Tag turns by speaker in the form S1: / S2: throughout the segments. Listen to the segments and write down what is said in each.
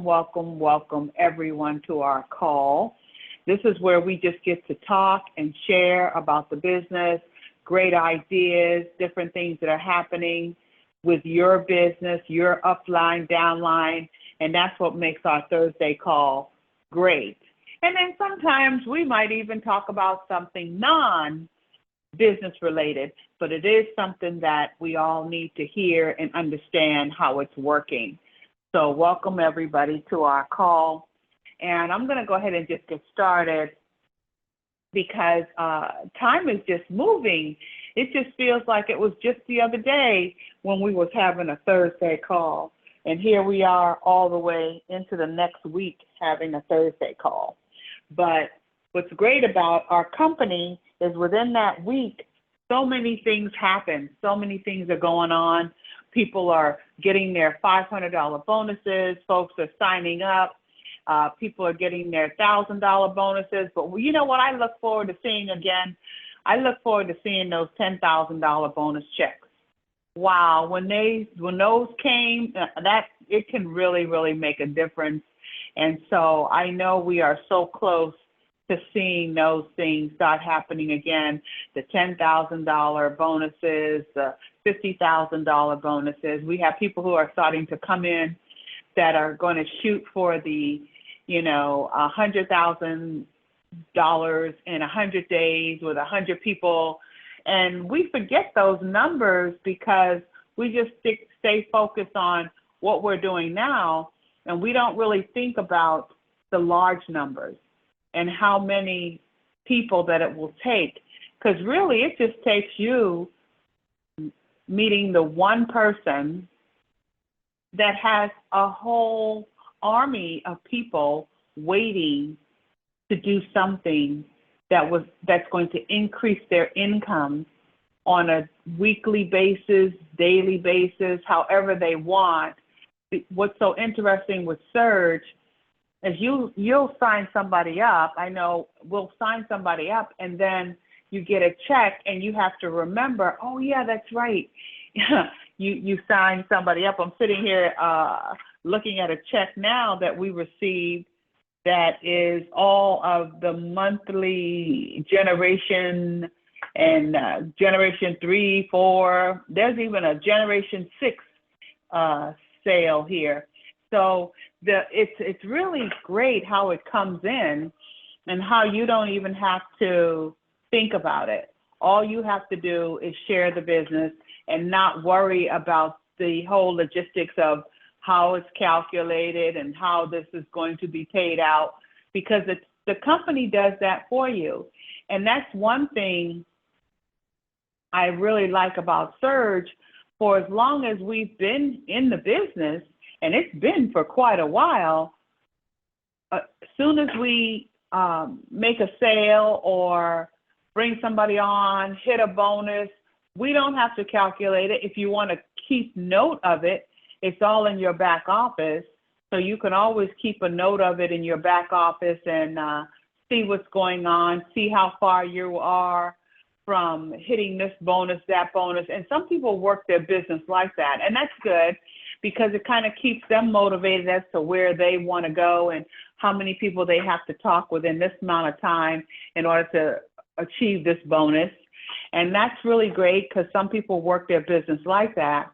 S1: welcome everyone to our call. This is where we just get to talk and share about the business, great ideas, different things that are happening with your business, your upline, downline, and that's what makes our Thursday call great. And then sometimes we might even talk about something non-business related, but it is something that we all need to hear and understand how it's working. So welcome everybody to our call. And I'm going to go ahead and just get started because time is just moving. It just feels like it was just the other day when we was having a Thursday call. And here we are all the way into the next week having a Thursday call. But what's great about our company is within that week, so many things happen. So many things are going on. People are getting their $500 bonuses. Folks are signing up. People are getting their $1,000 bonuses. But you know what I look forward to seeing again? I look forward to seeing those $10,000 bonus checks. Wow, when those came, that it can really make a difference. And so I know we are so close to seeing those things start happening again, the $10,000 bonuses, the $50,000 bonuses. We have people who are starting to come in that are going to shoot for the, $100,000 in 100 days with 100 people. And we forget those numbers because we just stay focused on what we're doing now, and we don't really think about the large numbers and how many people that it will take. Because really, it just takes you meeting the one person that has a whole army of people waiting to do something that's going to increase their income on a weekly basis, daily basis, however they want. What's so interesting with Surge is you'll sign somebody up. I know we'll sign somebody up and then you get a check and you have to remember, oh yeah, that's right. you sign somebody up. I'm sitting here looking at a check now that we received that is all of the monthly generation and generation 3, 4. There's even a generation 6 sale here. So it's really great how it comes in and how you don't even have to think about it. All you have to do is share the business and not worry about the whole logistics of how it's calculated and how this is going to be paid out, because the company does that for you. And that's one thing I really like about Surge. For as long as we've been in the business, and it's been for quite a while, as soon as we make a sale or bring somebody on, hit a bonus, we don't have to calculate it. If you want to keep note of it, it's all in your back office. So you can always keep a note of it in your back office and see what's going on, see how far you are from hitting this bonus, that bonus. And some people work their business like that. And that's good because it kind of keeps them motivated as to where they want to go and how many people they have to talk within this amount of time in order to achieve this bonus. And that's really great because some people work their business like that.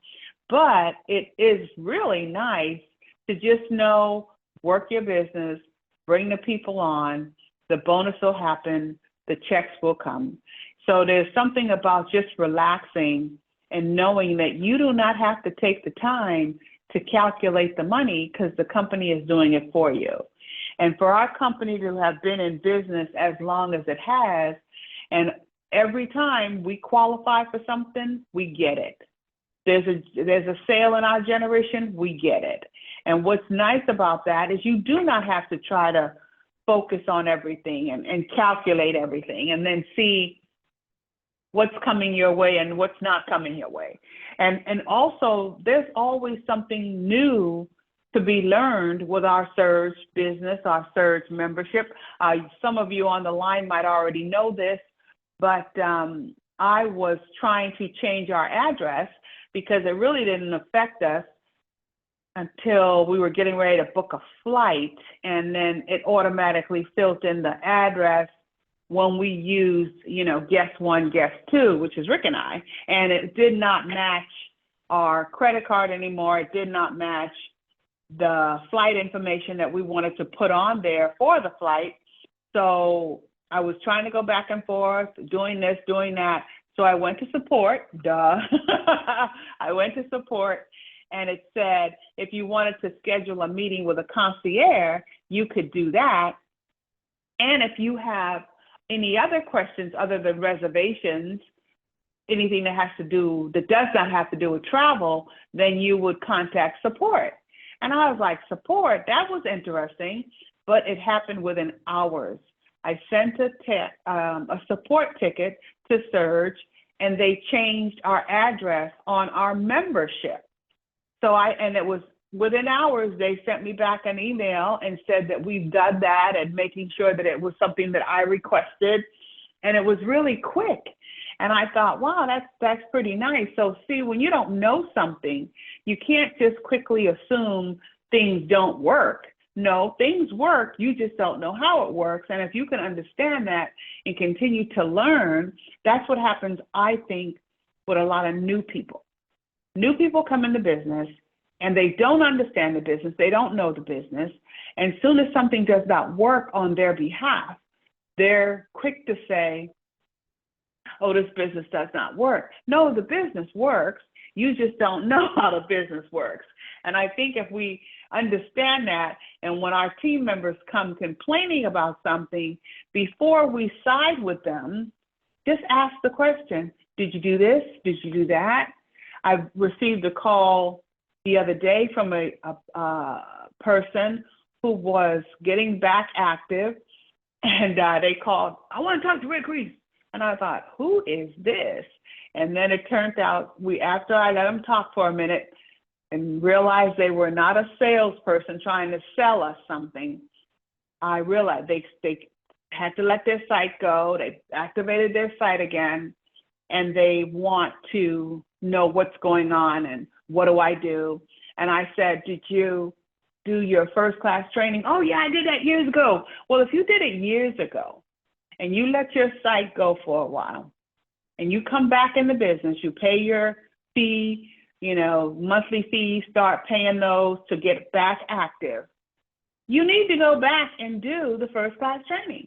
S1: But it is really nice to just know, work your business, bring the people on, the bonus will happen, the checks will come. So there's something about just relaxing and knowing that you do not have to take the time to calculate the money because the company is doing it for you. And for our company to have been in business as long as it has, and every time we qualify for something, we get it. There's a sale in our generation, we get it. And what's nice about that is you do not have to try to focus on everything and calculate everything and then see what's coming your way and what's not coming your way. And also, there's always something new to be learned with our Surge business, our Surge membership. Some of you on the line might already know this, but I was trying to change our address because it really didn't affect us until we were getting ready to book a flight, and then it automatically filled in the address when we used, guest one, guest two, which is Rick and I, and it did not match our credit card anymore. It did not match the flight information that we wanted to put on there for the flight. So I was trying to go back and forth, doing this, doing that. So I went to support, duh. I went to support, and it said, if you wanted to schedule a meeting with a concierge, you could do that. And if you have any other questions other than reservations, anything that does not have to do with travel, then you would contact support. And I was like, support? That was interesting, but it happened within hours. I sent a support ticket to Surge, and they changed our address on our membership. And it was within hours, they sent me back an email and said that we've done that and making sure that it was something that I requested. And it was really quick. And I thought, wow, that's pretty nice. So see, when you don't know something, you can't just quickly assume things don't work. No, things work. You just don't know how it works. And if you can understand that and continue to learn, that's what happens, I think, with a lot of new people. New people come into business and they don't understand the business. They don't know the business. And as soon as something does not work on their behalf, they're quick to say, oh, this business does not work. No, the business works. You just don't know how the business works. And I think if we understand that, and when our team members come complaining about something, before we side with them, just ask the question, did you do this? Did you do that? I received a call the other day from a person who was getting back active, and they called, I want to talk to Rick Reese. And I thought, who is this? And then it turned out, after I let them talk for a minute and realized they were not a salesperson trying to sell us something, I realized they had to let their site go. They activated their site again, and they want to know what's going on and what do I do? And I said, did you do your first class training? Oh yeah, I did that years ago. Well, if you did it years ago and you let your site go for a while and you come back in the business, you pay your fee, monthly fees, start paying those to get back active, you need to go back and do the first class training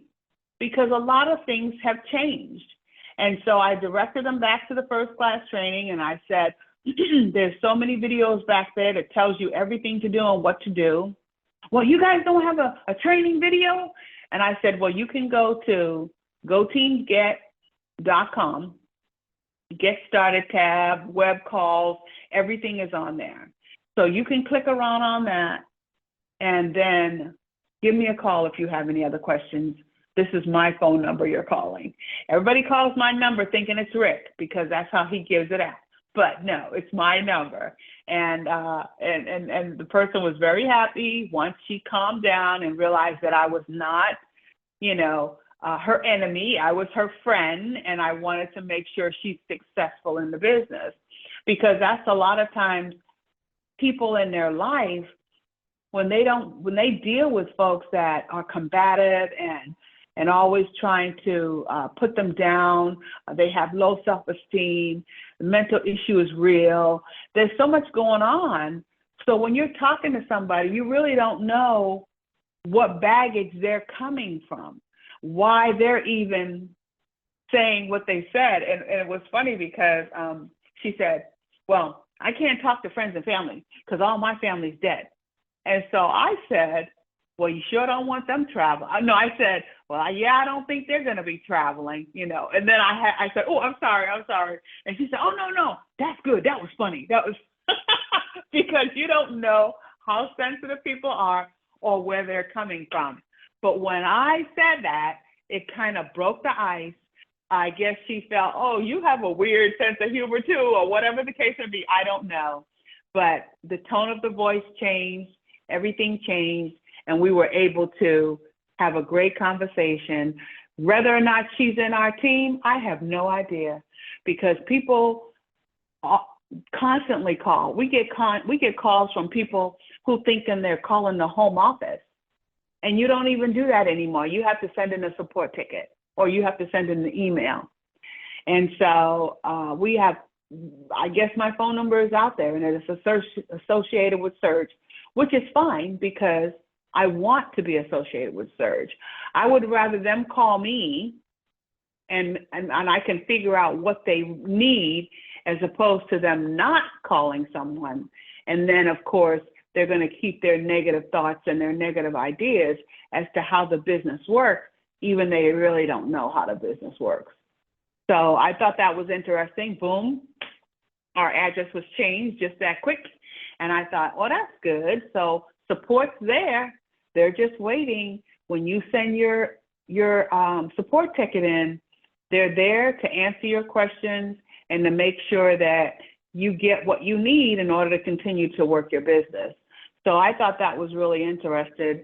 S1: because a lot of things have changed. And so I directed them back to the first class training, and I said, there's so many videos back there that tells you everything to do and what to do. Well, you guys don't have a training video? And I said, well, you can go to goteamsget.com, get started tab, web calls, everything is on there. So you can click around on that and then give me a call if you have any other questions. This is my phone number you're calling. Everybody calls my number thinking it's Rick because that's how he gives it out. But no, it's my number. And the person was very happy once she calmed down and realized that I was not, her enemy. I was her friend, and I wanted to make sure she's successful in the business because that's a lot of times people in their life, when they deal with folks that are combative and always trying to put them down. They have low self-esteem. The mental issue is real. There's so much going on. So when you're talking to somebody, you really don't know what baggage they're coming from, why they're even saying what they said. And it was funny because she said, well, I can't talk to friends and family because all my family's dead. And so I said, well, you sure don't want them traveling? No, I said, well, yeah, I don't think they're going to be traveling, And then I said, oh, I'm sorry. And she said, oh, no, that's good. That was funny. That was because you don't know how sensitive people are or where they're coming from. But when I said that, it kind of broke the ice. I guess she felt, oh, you have a weird sense of humor too, or whatever the case may be. I don't know. But the tone of the voice changed. Everything changed. And we were able to have a great conversation. Whether or not she's in our team, I have no idea because people constantly call. We get calls from people who thinking they're calling the home office, and you don't even do that anymore. You have to send in a support ticket, or you have to send in the email. And so we have, I guess my phone number is out there, and it's associated with Surge, which is fine because I want to be associated with Surge. I would rather them call me and I can figure out what they need as opposed to them not calling someone. And then, of course, they're going to keep their negative thoughts and their negative ideas as to how the business works, even they really don't know how the business works. So I thought that was interesting. Boom, our address was changed just that quick. And I thought, well, that's good. So support's there. They're just waiting. When you send your support ticket in, they're there to answer your questions and to make sure that you get what you need in order to continue to work your business. So I thought that was really interesting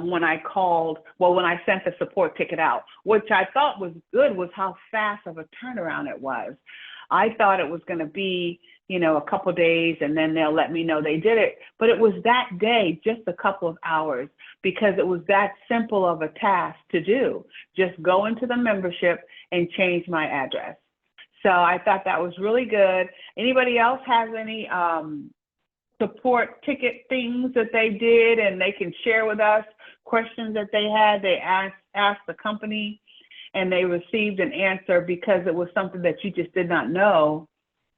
S1: when I called, when I sent the support ticket out. Which I thought was good was how fast of a turnaround it was. I thought it was going to be, a couple of days and then they'll let me know they did it. But it was that day, just a couple of hours, because it was that simple of a task to do. Just go into the membership and change my address. So I thought that was really good. Anybody else has any support ticket things that they did and they can share with us, questions that they had? They asked the company and they received an answer because it was something that you just did not know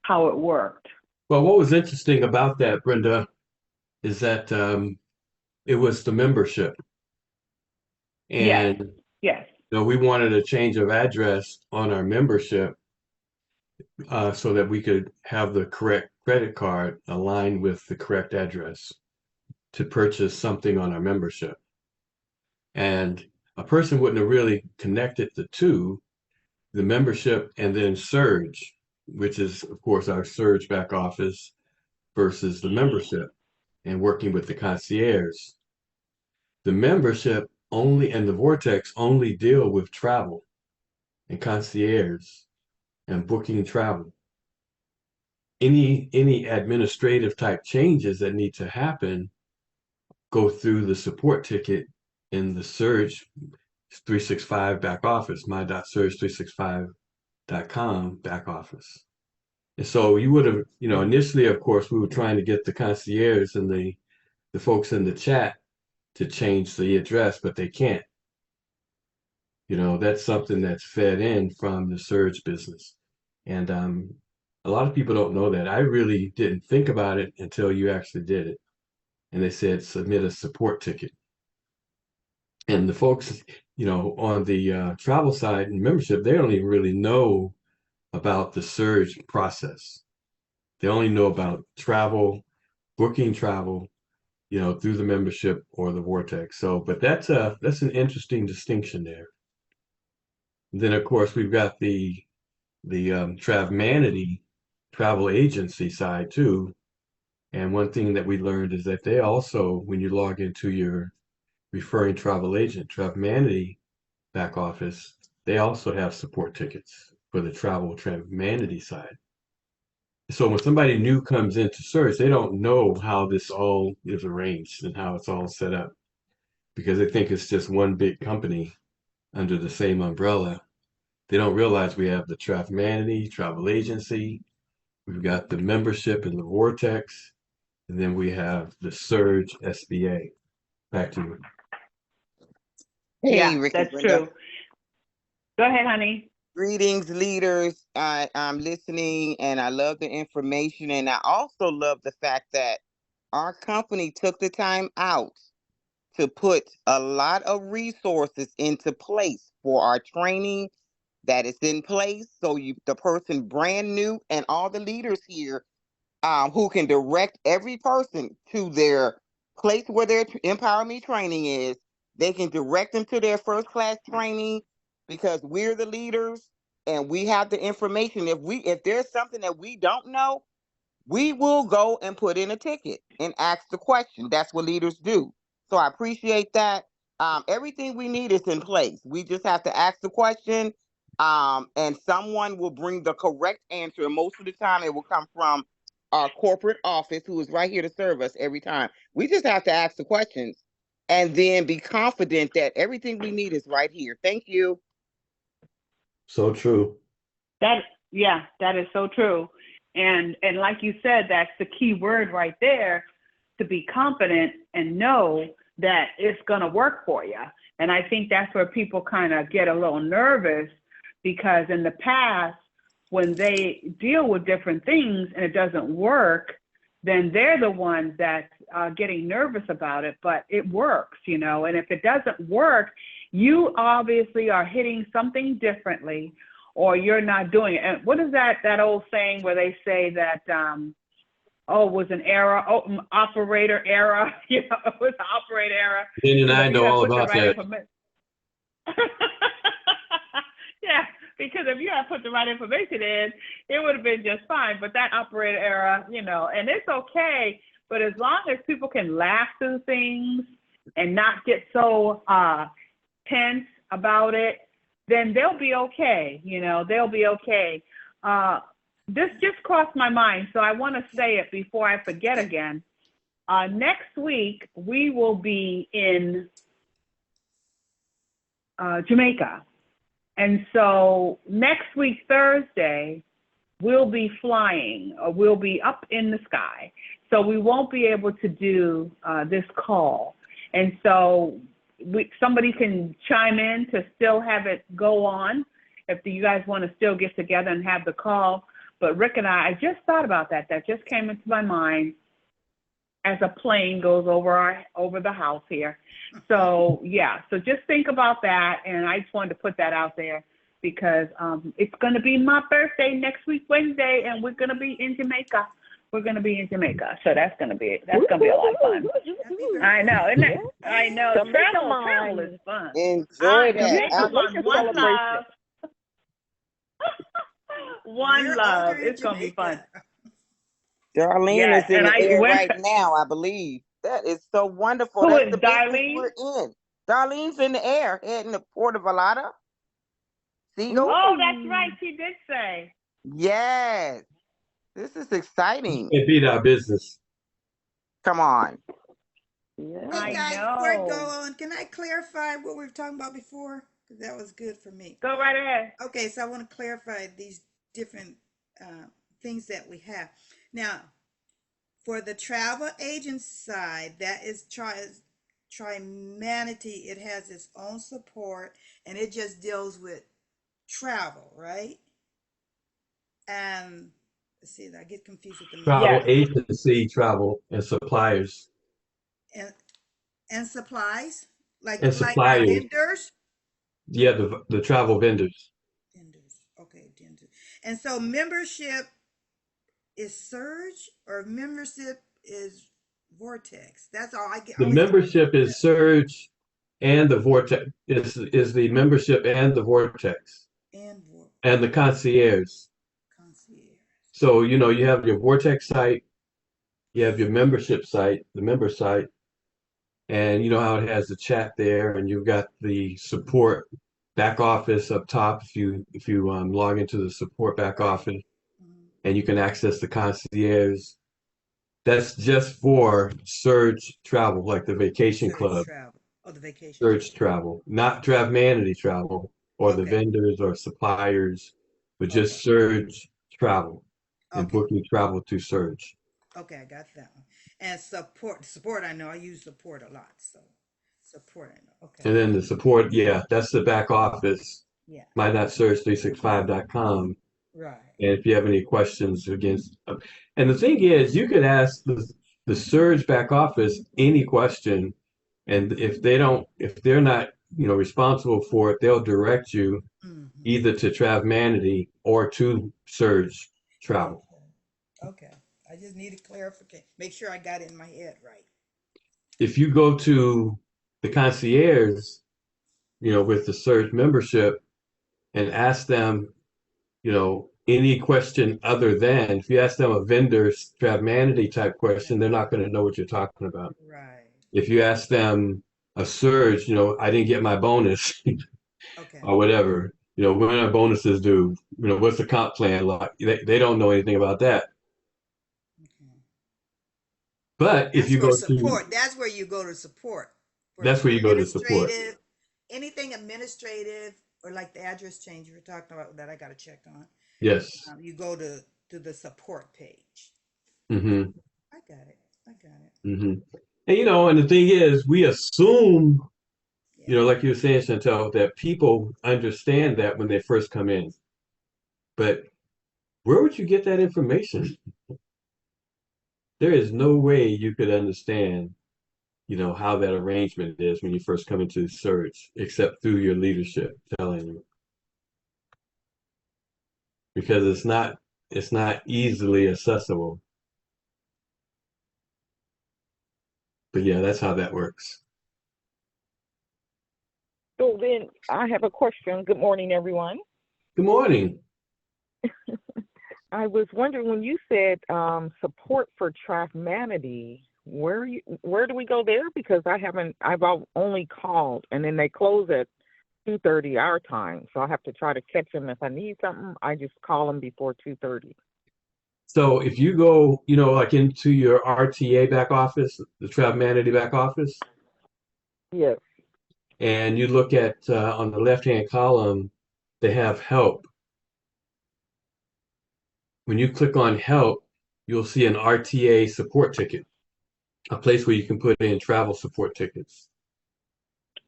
S1: how it worked.
S2: Well, what was interesting about that, Brenda, is that it was the membership.
S1: Yes,
S2: And
S1: yes.
S2: we wanted a change of address on our membership so that we could have the correct credit card aligned with the correct address to purchase something on our membership. And a person wouldn't have really connected the two, the membership and then Surge, which is, of course, our Surge back office versus the membership and working with the concierge. The membership only and the Vortex only deal with travel and concierge and booking travel. Any administrative type changes that need to happen go through the support ticket in the Surge 365 back office, my.surge365.com back office. And so you would have, initially, of course, we were trying to get the concierge and the folks in the chat to change the address, but they can't. That's something that's fed in from the Surge business. And a lot of people don't know that. I really didn't think about it until you actually did it. And they said, submit a support ticket. And the folks, on the travel side and membership, they don't even really know about the Surge process. They only know about travel, booking travel, through the membership or the Vortex. So, but that's an interesting distinction there. And then, of course, we've got the Travmanity travel agency side too. And one thing that we learned is that they also, when you log into your referring travel agent, Travmanity back office, they also have support tickets for the travel Travmanity side. So when somebody new comes into Surge, they don't know how this all is arranged and how it's all set up because they think it's just one big company under the same umbrella. They don't realize we have the Travmanity travel agency, we've got the membership in the Vortex, and then we have the Surge SBA. Back to you.
S3: Hey,
S1: Yeah,
S3: Rick and
S1: that's
S3: Brenda.
S1: true. Go ahead, honey.
S3: Greetings, leaders. I'm listening and I love the information. And I also love the fact that our company took the time out to put a lot of resources into place for our training that is in place. So the person brand new and all the leaders here who can direct every person to their place where their Empower Me training is. They can direct them to their first class training because we're the leaders and we have the information. If there's something that we don't know, we will go and put in a ticket and ask the question. That's what leaders do. So I appreciate that. Everything we need is in place. We just have to ask the question And someone will bring the correct answer. And most of the time, it will come from our corporate office, who is right here to serve us every time. We just have to ask the questions and then be confident that everything we need is right here. Thank you.
S2: So true.
S1: That is so true. And like you said, that's the key word right there, to be confident and know that it's going to work for you. And I think that's where people kind of get a little nervous, because in the past, when they deal with different things and it doesn't work, then they're the ones that's getting nervous about it, but it works, you know. And if it doesn't work, you obviously are hitting something differently, or you're not doing it. And what is that old saying where they say that, it was an error, operator error, you know, it was an operator error.
S2: And I know all about that.
S1: Yeah, because if you had put the right information in, it would have been just fine. But that operator error, you know, and it's okay. But as long as people can laugh through things and not get so tense about it, then they'll be okay. You know, they'll be okay. This just crossed my mind, so I want to say it before I forget again. Next week, we will be in Jamaica. And so next week, Thursday, we'll be flying, or we'll be up in the sky. So we won't be able to do this call. And so somebody can chime in to still have it go on if you guys want to still get together and have the call. But Rick and I just thought about that. That just came into my mind as a plane goes over the house here. So yeah, so just think about that. And I just wanted to put that out there because it's going to be my birthday next week, Wednesday, and we're going to be in Jamaica. We're going to be in Jamaica. So that's going to be a lot of fun. I know, isn't it? I know. Travel is fun.
S3: Enjoy that.
S1: Jamaica's one love. One love. It's going to be fun.
S3: Darlene is in the air right now, I believe. That is so wonderful.
S1: Who
S3: That's
S1: is
S3: the
S1: Darlene?
S3: We're in. Darlene's in the air, heading to Port of Valada.
S1: Oh, that's right. She did say.
S3: Yes. This is exciting.
S2: It beat our business.
S3: Come on.
S4: Yeah. Hey guys, before I go on, can I clarify what we were talking about before? Because that was good for me.
S1: Go right ahead.
S4: Okay, so I want to clarify these different things that we have. Now, for the travel agent side, that is Trimanity. It has its own support, and it just deals with travel, right? And let's see, I get confused with the
S2: travel agency, travel, and suppliers.
S4: And supplies, like
S2: vendors. Yeah, the travel vendors.
S4: Vendors, okay, vendors. And so membership is Surge, or membership is Vortex. That's all I get.
S2: The membership is Surge, and the Vortex is the membership and the Vortex. And the concierge. So, you know, you have your Vortex site, you have your membership site, the member site, and you know how it has the chat there, and you've got the support back office up top if you log into the support back office, and you can access the concierge. That's just for Surge travel, like the vacation club.
S4: Oh, the vacation.
S2: Surge travel, not Travemanity travel or the vendors or suppliers, but just Surge travel and booking travel to Surge.
S4: Okay, I got that one. And support, I know I use support a lot, so support, I know. Okay.
S2: And then the support, yeah, that's the back office.
S4: Yeah.
S2: My.surge365.com.
S4: Right.
S2: And if you have any questions against, and the thing is, you could ask the Surge back office any question, and if they're not, you know, responsible for it, they'll direct you either to Travemanity or to Surge Travel.
S4: Okay. I just needed clarification. Make sure I got it in my head right.
S2: If you go to the concierge, you know, with the Surge membership and ask them, you know, any question other than, if you ask them a vendor's Travemanity type question, they're not going to know what you're talking about.
S4: Right.
S2: If you ask them a Surge, you know, I didn't get my bonus or whatever, when are bonuses due? What's the comp plan like? They don't know anything about that.
S4: Okay.
S2: But if
S4: That's
S2: you
S4: for
S2: go to,
S4: support. That's where you go to support for
S2: that's where you go to support.
S4: administrative, anything administrative, or like the address change you were talking about that I got to check on.
S2: Yes.
S4: You go to the support page.
S2: Hmm.
S4: I got it. I got it.
S2: Hmm. And the thing is, we assume,
S4: Yeah.
S2: like you were saying, Chantel, that people understand that when they first come in. But where would you get that information? There is no way you could understand, how that arrangement is when you first come into Surge, except through your leadership telling you, because it's not easily accessible. But yeah, that's how that works.
S5: So then I have a question. Good morning, everyone.
S2: Good morning.
S5: I was wondering when you said support for Trafmanity, where do we go there? Because I've only called and then they close at 2:30 our time. So I have to try to catch them if I need something. I just call them before 2:30.
S2: So if you go, like into your RTA back office, the Trav back office,
S5: Yes.
S2: and you look at on the left-hand column, they have help. When you click on help, you'll see an RTA support ticket, a place where you can put in travel support tickets.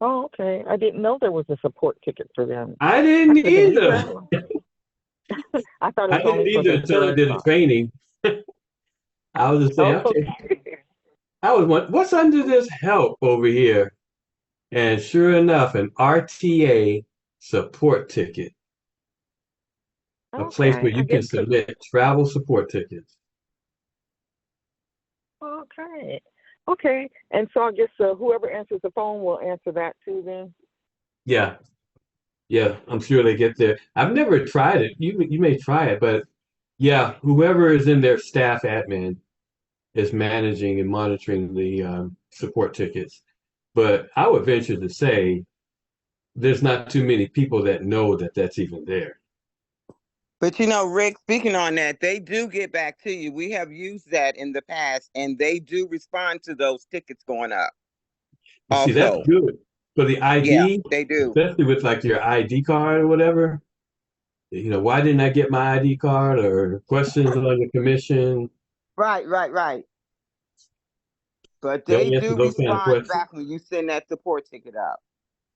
S5: Oh, okay. I didn't know there was a support ticket for them.
S2: I
S5: I
S2: didn't
S5: said, have you
S2: either.
S5: traveled? I thought it
S2: I
S5: was
S2: didn't
S5: only for
S2: either
S5: the
S2: until I
S5: surge
S2: did a
S5: spot.
S2: training. I was just saying,
S5: Oh,
S2: okay,
S5: okay.
S2: I was wondering, what's under this help over here? And sure enough, an RTA support ticket, a place
S5: Okay.
S2: where
S5: I
S2: you can
S5: guess 'cause
S2: submit travel support tickets.
S5: okay. Okay. And so I guess whoever answers the phone will answer that too then?
S2: Yeah, yeah, I'm sure they get there. I've never tried it. You may try it, but yeah, whoever is in their staff admin is managing and monitoring the support tickets. But I would venture to say there's not too many people that know that that's even there.
S3: But Rick, speaking on that, they do get back to you. We have used that in the past, and they do respond to those tickets going up.
S2: You see, that's
S3: Also,
S2: good. For the
S3: yeah,
S2: ID,
S3: they do.
S2: especially with like your ID card or whatever, why didn't I get my ID card or questions on the commission?
S3: Right, right, right. But
S2: They'll
S3: they
S2: answer
S3: do
S2: those kind of
S3: respond
S2: questions.
S3: back when you send that support ticket up.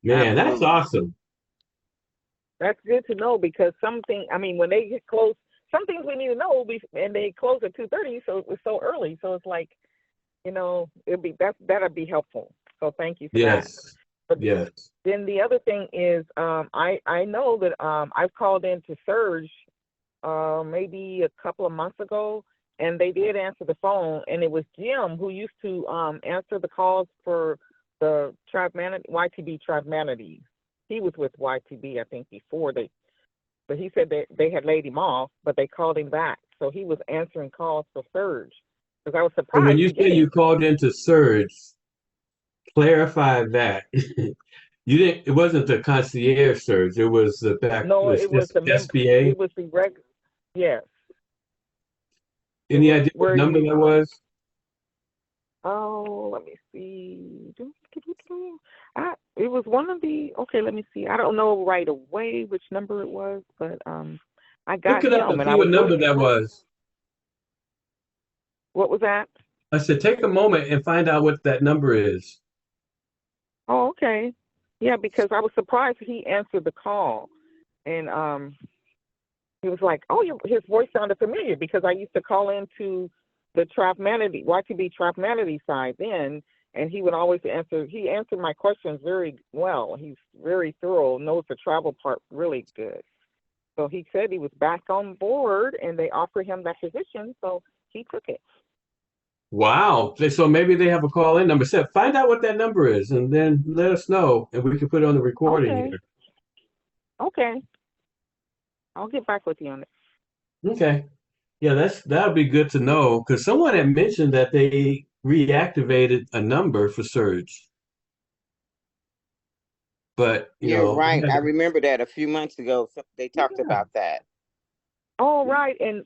S2: Man, that's
S3: Absolutely.
S2: awesome.
S5: That's good to know because when they get close, some things we need to know, and they close at 2:30, so it was so early. So it's like, that'd be helpful. So thank you for that.
S2: Yes,
S5: But
S2: yes.
S5: then the other thing is, I know that I've called into Surge maybe a couple of months ago, and they did answer the phone, and it was Jim who used to answer the calls for the YTB Tribmanity. He was with YTB, I think, before but he said that they had laid him off, but they called him back. So he was answering calls for Surge. Because I was
S2: So when
S5: surprised
S2: you
S5: he
S2: say
S5: did
S2: you
S5: it.
S2: called into Surge, clarify that. You didn't, it wasn't the concierge Surge, it was the back,
S5: No,
S2: the
S5: it was the
S2: SBA.
S5: it was the yes. It
S2: Any
S5: was
S2: idea what
S5: where
S2: number
S5: you
S2: that was?
S5: oh, let me see. It was one of okay, let me see. I don't know right away which number it was, but I
S2: Look
S5: got
S2: it up
S5: him
S2: and
S5: and
S2: see
S5: I
S2: what
S5: was
S2: number that was.
S5: what was that?
S2: I said, take a moment and find out what that number is.
S5: Oh, okay. Yeah, because I was surprised he answered the call. And he was like, "Oh, his voice sounded familiar because I used to call into the YTB Trafmanity side then, and he would always answer. He answered my questions very well. He's very thorough, knows the travel part really good. So he said he was back on board, and they offered him that position, so he took it.
S2: Wow. So maybe they have a call in number. Said, find out what that number is and then let us know and we can put it on the recording
S5: Okay,
S2: here.
S5: okay, I'll get back with you on it.
S2: Okay. Yeah, that would be good to know because someone had mentioned that they reactivated a number for Surge. But,
S3: You're
S2: we
S3: right.
S2: had
S3: I
S2: to,
S3: remember that a few months ago. They talked
S2: yeah,
S3: about that.
S5: Oh, right, and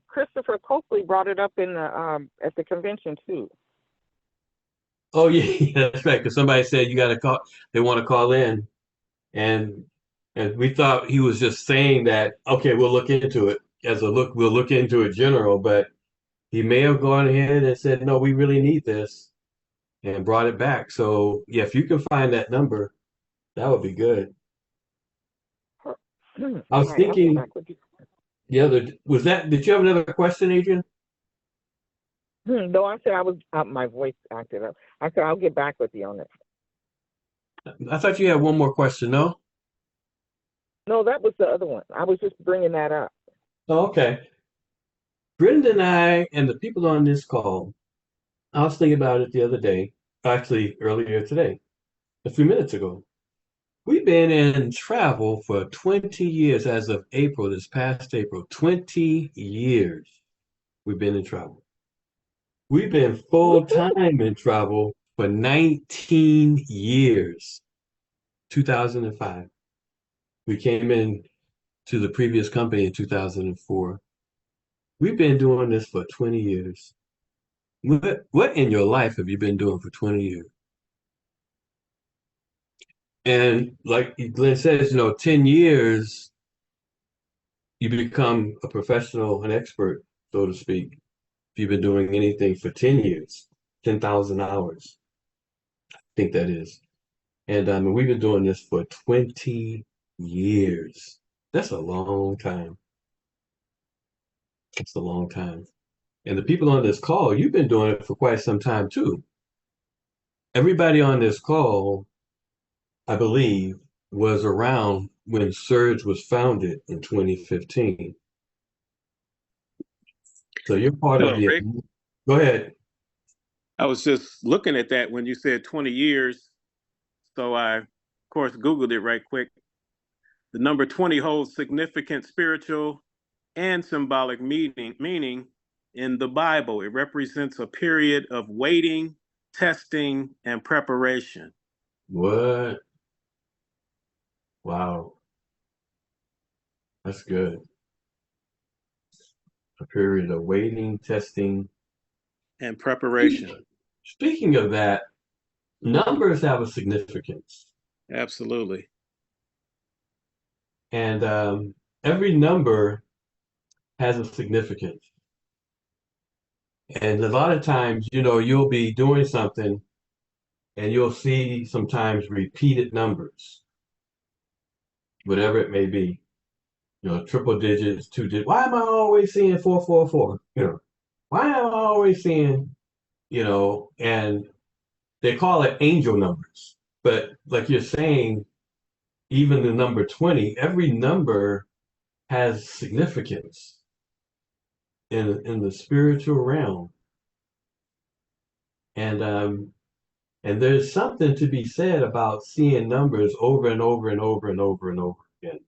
S5: Christopher Copley brought it up in the at the convention too.
S2: oh yeah, that's right. Because somebody said you got to call, they want to call in, and and we thought he was just saying that, okay, we'll look into it we'll look into it general, but he may have gone ahead and said, no, we really need this, and brought it back. So yeah, if you can find that number, that would be good. I
S5: All
S2: was
S5: right, I'll get
S2: thinking
S5: back with you.
S2: the other was that. Did you have another question, Adrian?
S5: No, I said I was my voice acted up. I said I'll get back with you on it.
S2: I thought you had one more question. No?
S5: No, that was the other one. I was just bringing that up.
S2: Oh, okay. Brenda and I and the people on this call, I was thinking about it the other day, actually earlier today, a few minutes ago. We've been in travel for 20 years as of April, this past April. 20 years we've been in travel. We've been full
S5: Woohoo!
S2: time in travel for 19 years, 2005. We came in to the previous company in 2004. We've been doing this for 20 years. What in your life have you been doing for 20 years? And like Glenn says, 10 years, you become a professional, an expert, so to speak. If you've been doing anything for 10 years, 10,000 hours, I think that is. And we've been doing this for 20 years. That's a long time. It's a long time. And the people on this call, you've been doing it for quite some time too. Everybody on this call, I believe, was around when Surge was founded in 2015. So you're part of
S6: Hello,
S2: the,
S6: Rick.
S2: go ahead.
S6: I was just looking at that when you said 20 years. So I, of course, Googled it right quick. The number 20 holds significant spiritual and symbolic meaning in the Bible. It represents a period of waiting, testing, and preparation.
S2: What? Wow. That's good. A period of waiting, testing.
S6: And preparation.
S2: Speaking of that, numbers have a significance.
S6: Absolutely.
S2: And every number has a significance. And a lot of times, you'll be doing something and you'll see sometimes repeated numbers, whatever it may be, triple digits, two digits. Why am I always seeing 444? Why am I always seeing, and they call it angel numbers. But like you're saying, even the number 20, every number has significance in the spiritual realm. And there's something to be said about seeing numbers over and over and over and over and over again.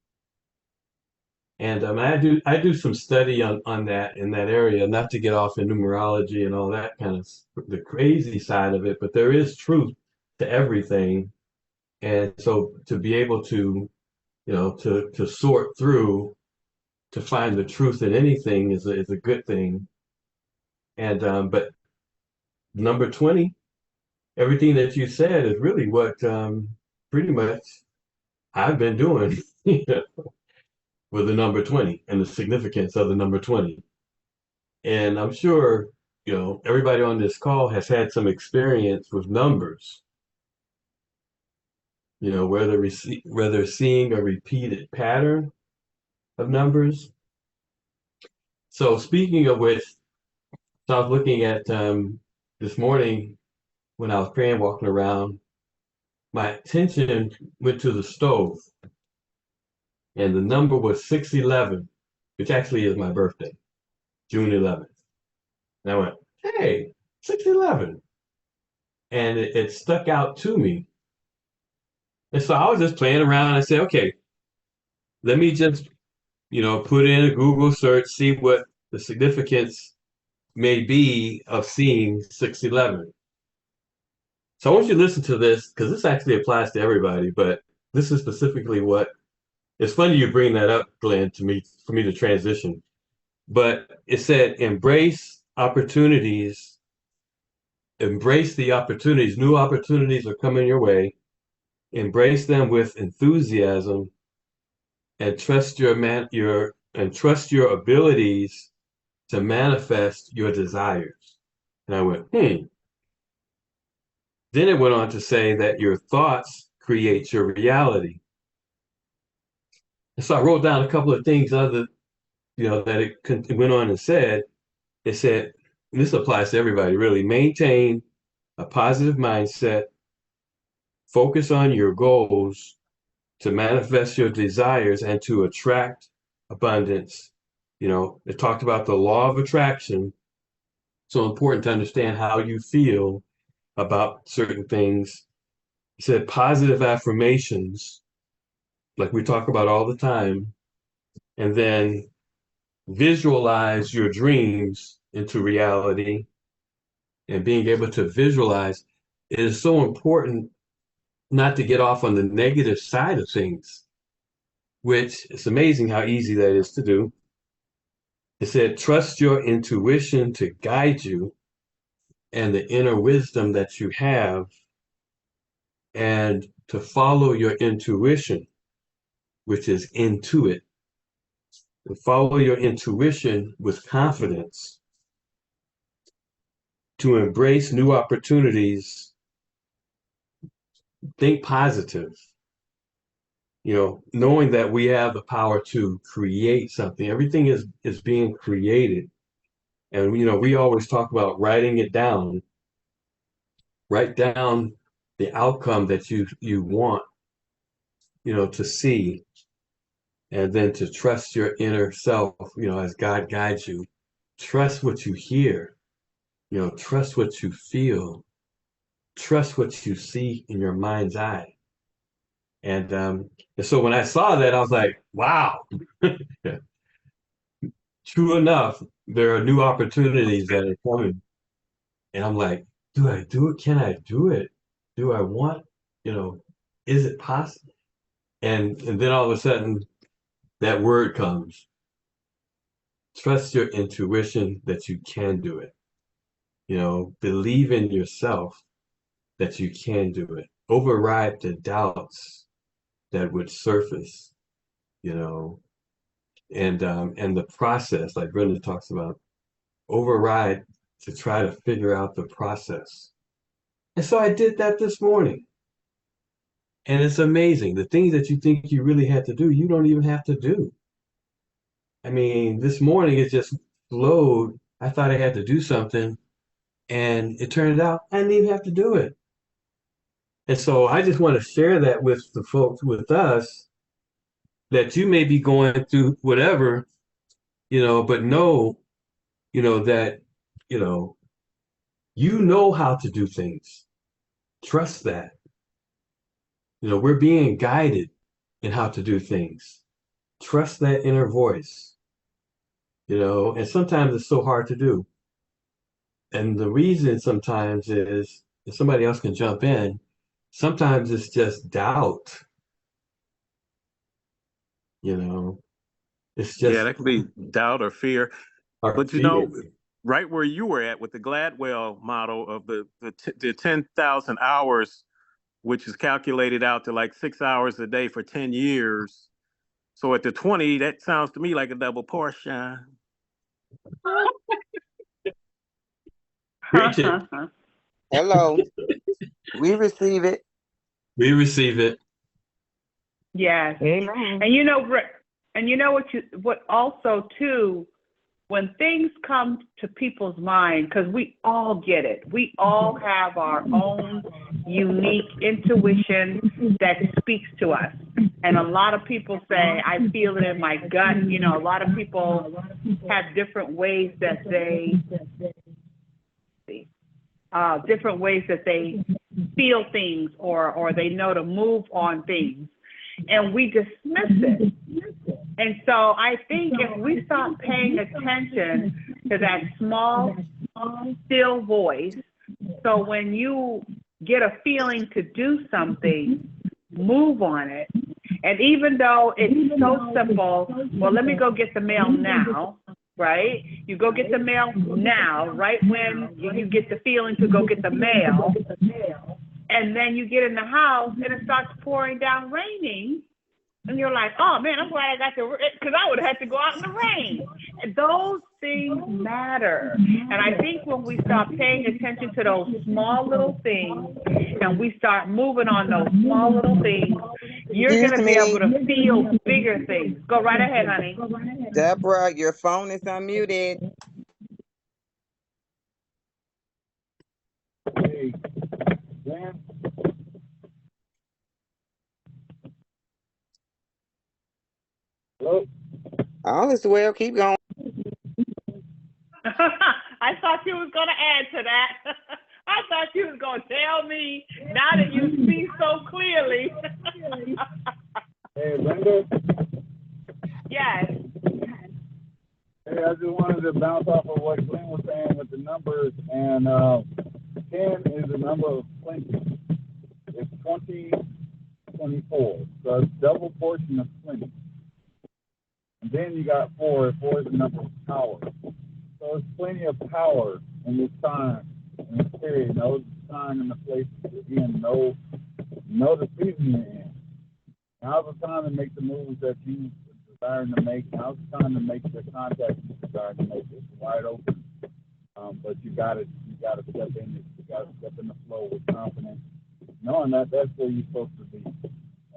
S2: And I do some study on that in that area, not to get off in numerology and all that kind of the crazy side of it, but there is truth to everything. And so to be able to, to sort through to find the truth in anything is a good thing. And but number 20, everything that you said is really what pretty much I've been doing with the number 20 and the significance of the number 20. And I'm sure, everybody on this call has had some experience with numbers, whether seeing a repeated pattern of numbers. So speaking of which, so I was looking at this morning when I was praying, walking around, my attention went to the stove, and the number was 611, which actually is my birthday, June 11th. And I went, hey, 611. And it stuck out to me. And so I was just playing around. I said, okay, let me just, put in a Google search, see what the significance may be of seeing 611. So I want you to listen to this because this actually applies to everybody, but this is specifically what, it's funny you bring that up, Glenn, for me to transition. But it said, embrace opportunities, embrace the opportunities. New opportunities are coming your way. Embrace them with enthusiasm and trust your abilities to manifest your desires. And I went, Then it went on to say that your thoughts create your reality. And so I wrote down a couple of things that it went on and said. It said, and this applies to everybody really, maintain a positive mindset, focus on your goals to manifest your desires and to attract abundance. It talked about the law of attraction. So important to understand how you feel about certain things. It said positive affirmations, like we talk about all the time, and then visualize your dreams into reality. And being able to visualize, it is so important not to get off on the negative side of things, which it's amazing how easy that is to do. It said, trust your intuition to guide you and the inner wisdom that you have, and to follow your intuition, which is intuit. And follow your intuition with confidence to embrace new opportunities. Think positive, knowing that we have the power to create something. Everything is being created. And, we always talk about writing it down. Write down the outcome that you want, to see, and then to trust your inner self, as God guides you. Trust what you hear, trust what you feel, trust what you see in your mind's eye. And so when I saw that, I was like, wow. True enough, there are new opportunities that are coming. And I'm like, do I do it? Can I do it? Do I want, is it possible? And then all of a sudden, that word comes. Trust your intuition that you can do it. Believe in yourself that you can do it. Override the doubts that would surface, and the process, like Brenda talks about, override to try to figure out the process. And so I did that this morning. And it's amazing. The things that you think you really had to do, you don't even have to do. I mean, this morning it just flowed. I thought I had to do something, and it turned out I didn't even have to do it. And so I just want to share that with the folks, with us, that you may be going through whatever, but know, that, you know how to do things. Trust that. We're being guided in how to do things. Trust that inner voice, and sometimes it's so hard to do. And the reason sometimes is, if somebody else can jump in, sometimes it's just doubt, it's
S6: Yeah,
S2: just
S6: that could be doubt or fear.
S2: our
S6: But
S2: fear.
S6: right where you were at with the Gladwell model of the 10,000 hours, which is calculated out to like 6 hours a day for 10 years. So at the 20, that sounds to me like a double portion.
S2: Preach it.
S3: Hello. We receive it.
S2: We receive it.
S1: Yes.
S5: Amen.
S1: And what also too, when things come to people's mind, because we all get it, we all have our own unique intuition that speaks to us. And a lot of people say, I feel it in my gut. A lot of people have different ways that they feel things, or they know to move on things, and we dismiss it. And so I think if we start paying attention to that small, still voice, so when you get a feeling to do something, move on it. And even though it's so simple, well, let me go get the mail now, right? You go get the mail now, right when you get the feeling to go get the mail, and then you get in the house and it starts pouring down raining. And you're like, oh man, I'm glad I got to, because I would have had to go out in the rain. And those things matter. And I think when we start paying attention to those small little things and we start moving on those small little things, you're going to be able to feel bigger things. Go right ahead, honey.
S3: Deborah, your phone is unmuted.
S7: Hey, Glenn? Hello?
S3: All is well. Keep going.
S1: I thought you was going to add to that. I thought you was going to tell me now that you see so clearly.
S7: Hey, Brenda?
S1: Yes.
S7: Hey, I just wanted to bounce off of what Glenn was saying with the numbers, and 10 is the number of plenty. It's 20, 24. So it's double portion of plenty. And then you got 4. 4 is the number of power. So there's plenty of power in this time, in this period. Know the time and the place you're in. Know the season you're in. Now's the time to make the moves that you desire to make. Now's the time to make the contacts you desire to make. It's wide open. But you gotta step in it. You gotta step in the flow with confidence, knowing that that's where you're supposed to be.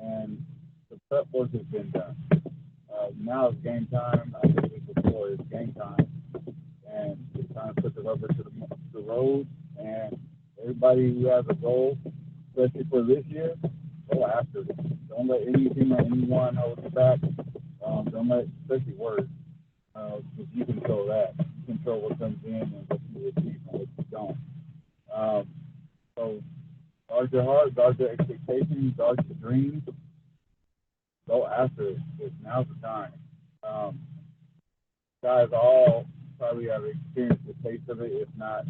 S7: And the prep work has been done. Now it's game time. I said this before, it's game time. And it's time to put the rubber to the road. And everybody who has a goal, especially for this year, go after it. Don't let anything or anyone hold you back. Don't let, especially words, because you control that. You control what comes in and what you achieve and what you don't. So guard your heart, guard your expectations, guard your dreams. Go after it, because now's the time. Guys all probably have experienced the taste of it, if not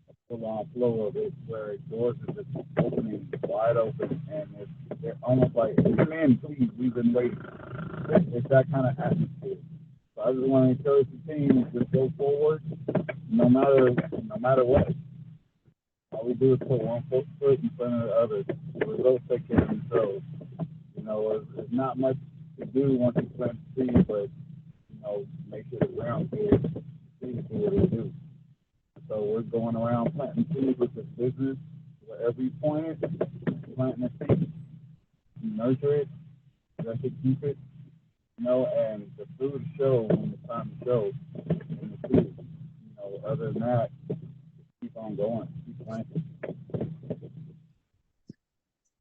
S7: a full-on flow of it, where doors are just opening wide open, and they're almost like, come in, please, we've been waiting. It's that kind of atmosphere. So I just want to encourage the team to just go forward, no matter what. All we do is put one foot in front of the other. The results take care of themselves. You know, there's not much to do once you plant the seed, but make sure the ground's good. See what we do. So we're going around planting seeds with this business. Wherever you point it, planting a seed. You nurture it, let it keep it, and the food show when it's time to show in the food. Other than that, keep on going, keep planting.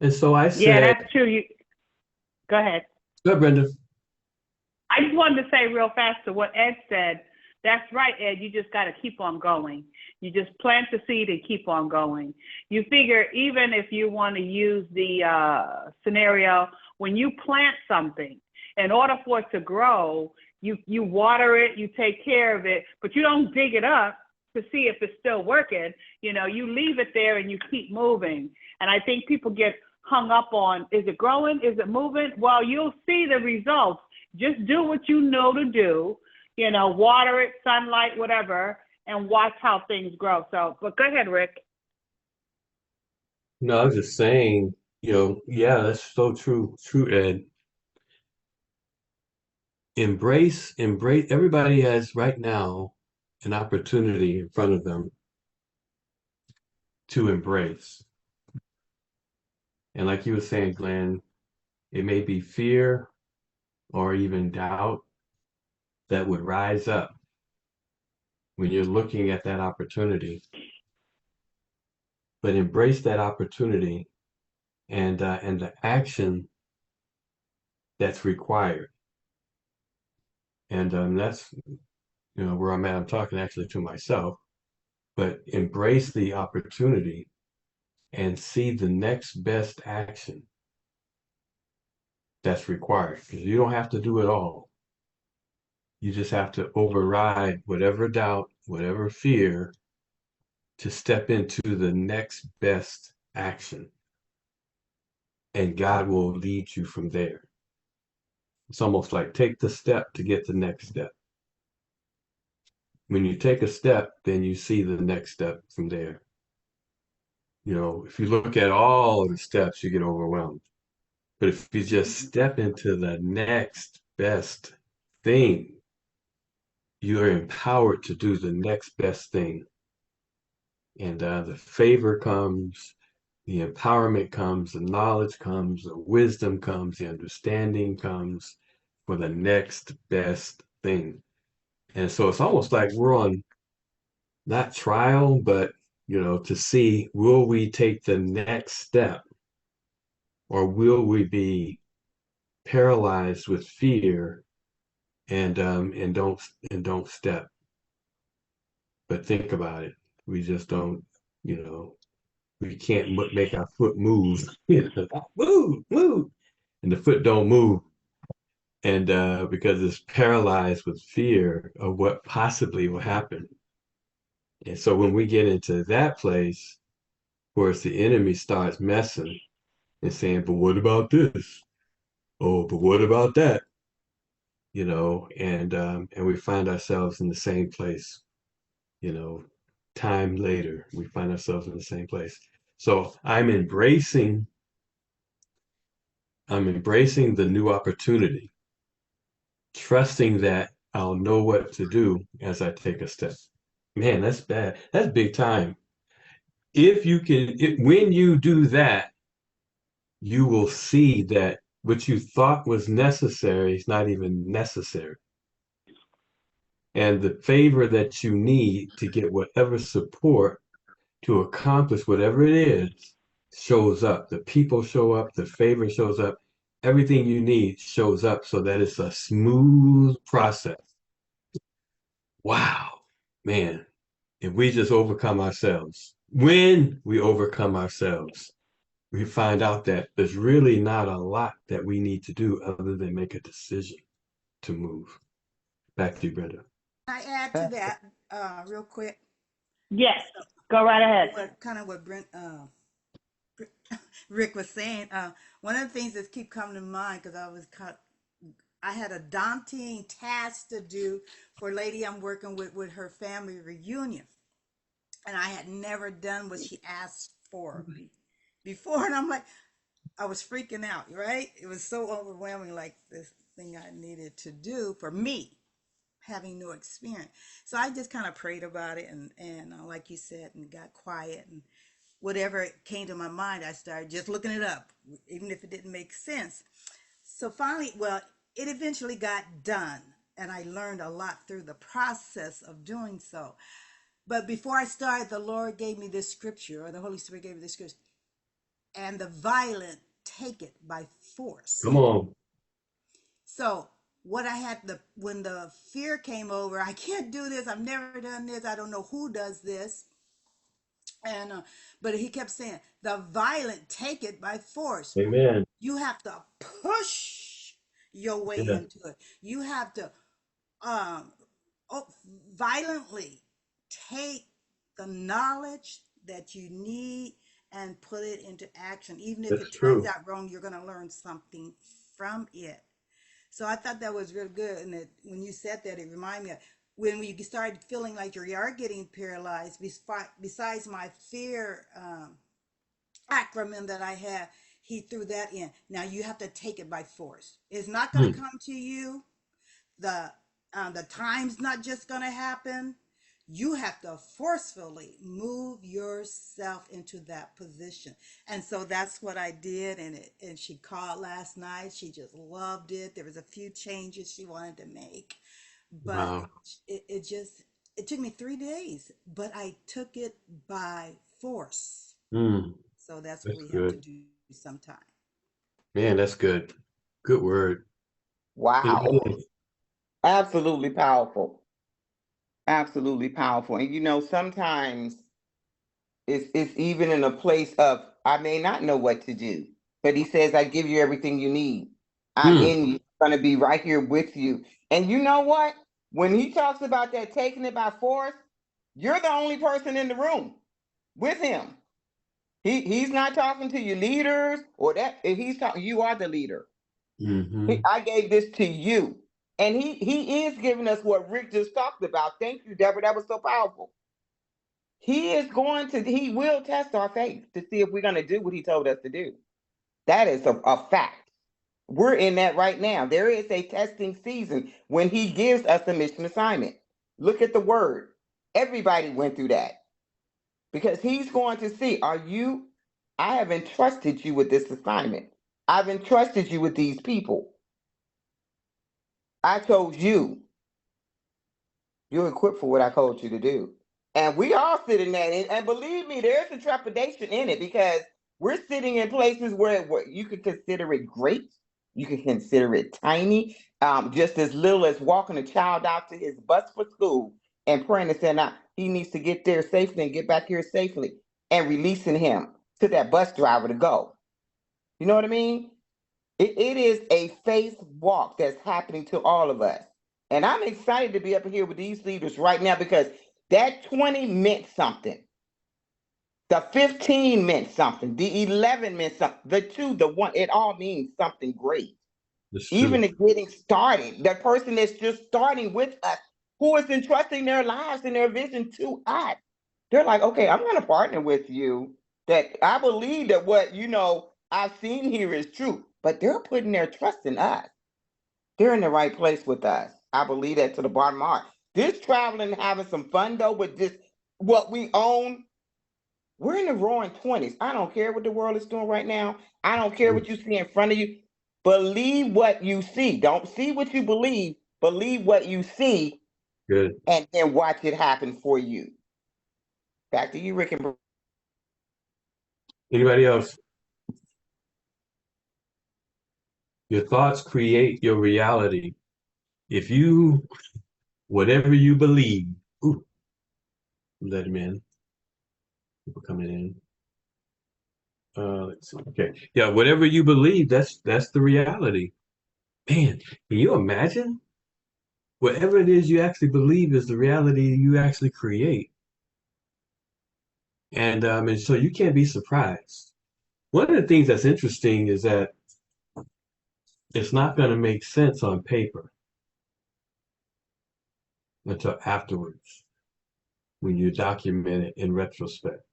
S2: And so I said,
S1: Yeah, that's true. Go ahead.
S2: Go ahead, Brenda.
S1: I just wanted to say real fast to what Ed said. That's right, Ed. You just got to keep on going. You just plant the seed and keep on going. You figure even if you want to use the scenario, when you plant something, in order for it to grow, you water it, you take care of it, but you don't dig it up to see if it's still working. You leave it there and you keep moving. And I think people get hung up on, is it growing? Is it moving? Well, you'll see the results. Just do what you know to do, water it, sunlight, whatever, and watch how things grow. So, but go ahead, Rick.
S2: No, I was just saying, yeah, that's so true, Ed. Embrace, everybody has right now an opportunity in front of them to embrace. And like you were saying, Glenn, it may be fear or even doubt that would rise up when you're looking at that opportunity. But embrace that opportunity and the action that's required. And that's where I'm at. I'm talking actually to myself, but embrace the opportunity and see the next best action that's required. Because you don't have to do it all. You just have to override whatever doubt, whatever fear, to step into the next best action. and God will lead you from there. It's almost like take the step to get the next step. When you take a step, then you see the next step from there. You know, if you look at all the steps, you get overwhelmed. But if you just step into the next best thing, you're empowered to do the next best thing. And the favor comes, the empowerment comes, the knowledge comes, the wisdom comes, the understanding comes for the next best thing. And so it's almost like we're on not trial, but to see, will we take the next step, or will we be paralyzed with fear and don't step? But think about it. We just don't, we can't make our foot move. Move, and the foot don't move, and because it's paralyzed with fear of what possibly will happen. And so when we get into that place, of course, the enemy starts messing and saying, "But what about this? Oh, but what about that?" And we find ourselves in the same place. Time later, we find ourselves in the same place. So I'm embracing the new opportunity, trusting that I'll know what to do as I take a step. Man, that's bad. That's big time. When you do that, you will see that what you thought was necessary is not even necessary. And the favor that you need to get whatever support to accomplish whatever it is shows up. The people show up, the favor shows up, everything you need shows up so that it's a smooth process. Wow, man, if we just overcome ourselves, when we overcome ourselves, we find out that there's really not a lot that we need to do other than make a decision to move. Back to you, Brenda.
S4: I add to that real quick.
S1: Yes, go right ahead.
S4: What Brent Rick was saying. One of the things that keep coming to mind because I had a daunting task to do for a lady I'm working with her family reunion, and I had never done what she asked for before, and I'm like, I was freaking out. Right? It was so overwhelming, like this thing I needed to do for me, having no experience. So I just kind of prayed about it and like you said, and got quiet, and whatever came to my mind, I started just looking it up, even if it didn't make sense. So finally, well, it eventually got done, and I learned a lot through the process of doing so. But before I started, the Lord gave me this scripture, or the Holy Spirit gave me this scripture, and the violent take it by force.
S2: Come on.
S4: So what I had when the fear came over, I can't do this. I've never done this. I don't know who does this. And but he kept saying, the violent take it by force.
S2: Amen.
S4: You have to push your way
S2: Yeah,
S4: into it. You have to um, violently take the knowledge that you need and put it into action. Even if
S2: that's
S4: it turns
S2: true.
S4: out wrong, you're going to learn something from it. So I thought that was real good. And when you said that, it reminded me of when we started feeling like you are getting paralyzed, besides my fear acronym that I had, he threw that in. Now you have to take it by force. It's not going to
S2: Hmm.
S4: come to you. The time's not just going to happen. You have to forcefully move yourself into that position. And so that's what I did. And she called last night. She just loved it. There was a few changes she wanted to make, but
S2: Wow.
S4: it just, it took me 3 days, but I took it by force.
S2: Hmm.
S4: So that's what
S2: That's
S4: we have to
S2: good.
S4: do sometime.
S2: Man, that's good. Good word.
S3: Wow.
S2: Anybody?
S3: Absolutely powerful. Absolutely powerful. And sometimes it's even in a place of I may not know what to do, but he says, I give you everything you need. I'm
S2: Hmm.
S3: in you, I'm gonna be right here with you. And you know what? When he talks about that taking it by force, you're the only person in the room with him. He's not talking to your leaders or that. He's talking. You are the leader.
S2: Mm-hmm.
S3: I gave this to you, and he is giving us what Rick just talked about. Thank you, Deborah. That was so powerful. He will test our faith to see if we're going to do what he told us to do. That is a fact. We're in that right now. There is a testing season when he gives us a mission assignment. Look at the word. Everybody went through that because he's going to see, I have entrusted you with this assignment. I've entrusted you with these people. I chose you. You're equipped for what I called you to do. And we all sit in that. And believe me, there's a trepidation in it because we're sitting in places where you could consider it great. You can consider it tiny, just as little as walking a child out to his bus for school and praying and saying, now he needs to get there safely and get back here safely and releasing him to that bus driver to go. You know what I mean? It is a faith walk that's happening to all of us. And I'm excited to be up here with these leaders right now because that 20 meant something. The 15 meant something. The 11 meant something. The 2, the 1, it all means something great.
S2: That's
S3: Even
S2: true.
S3: the getting started, the person that's just starting with us, who is entrusting their lives and their vision to us. They're like, okay, I'm going to partner with you. That I believe that what, I've seen here is true, but they're putting their trust in us. They're in the right place with us. I believe that to the bottom of my heart. This traveling and having some fun though with this, what we own, we're in the roaring 20s. I don't care what the world is doing right now. I don't care what you see in front of you. Believe what you see. Don't see what you believe. Believe what you see.
S2: Good.
S3: And then watch it happen for you. Back to you, Rick and
S2: Anybody else? Your thoughts create your reality. If you, whatever you believe, ooh, let him in. People coming in. Let's see. Okay. Yeah, whatever you believe, that's the reality. Man, can you imagine? Whatever it is you actually believe is the reality you actually create. And so you can't be surprised. One of the things that's interesting is that it's not going to make sense on paper until afterwards when you document it in retrospect.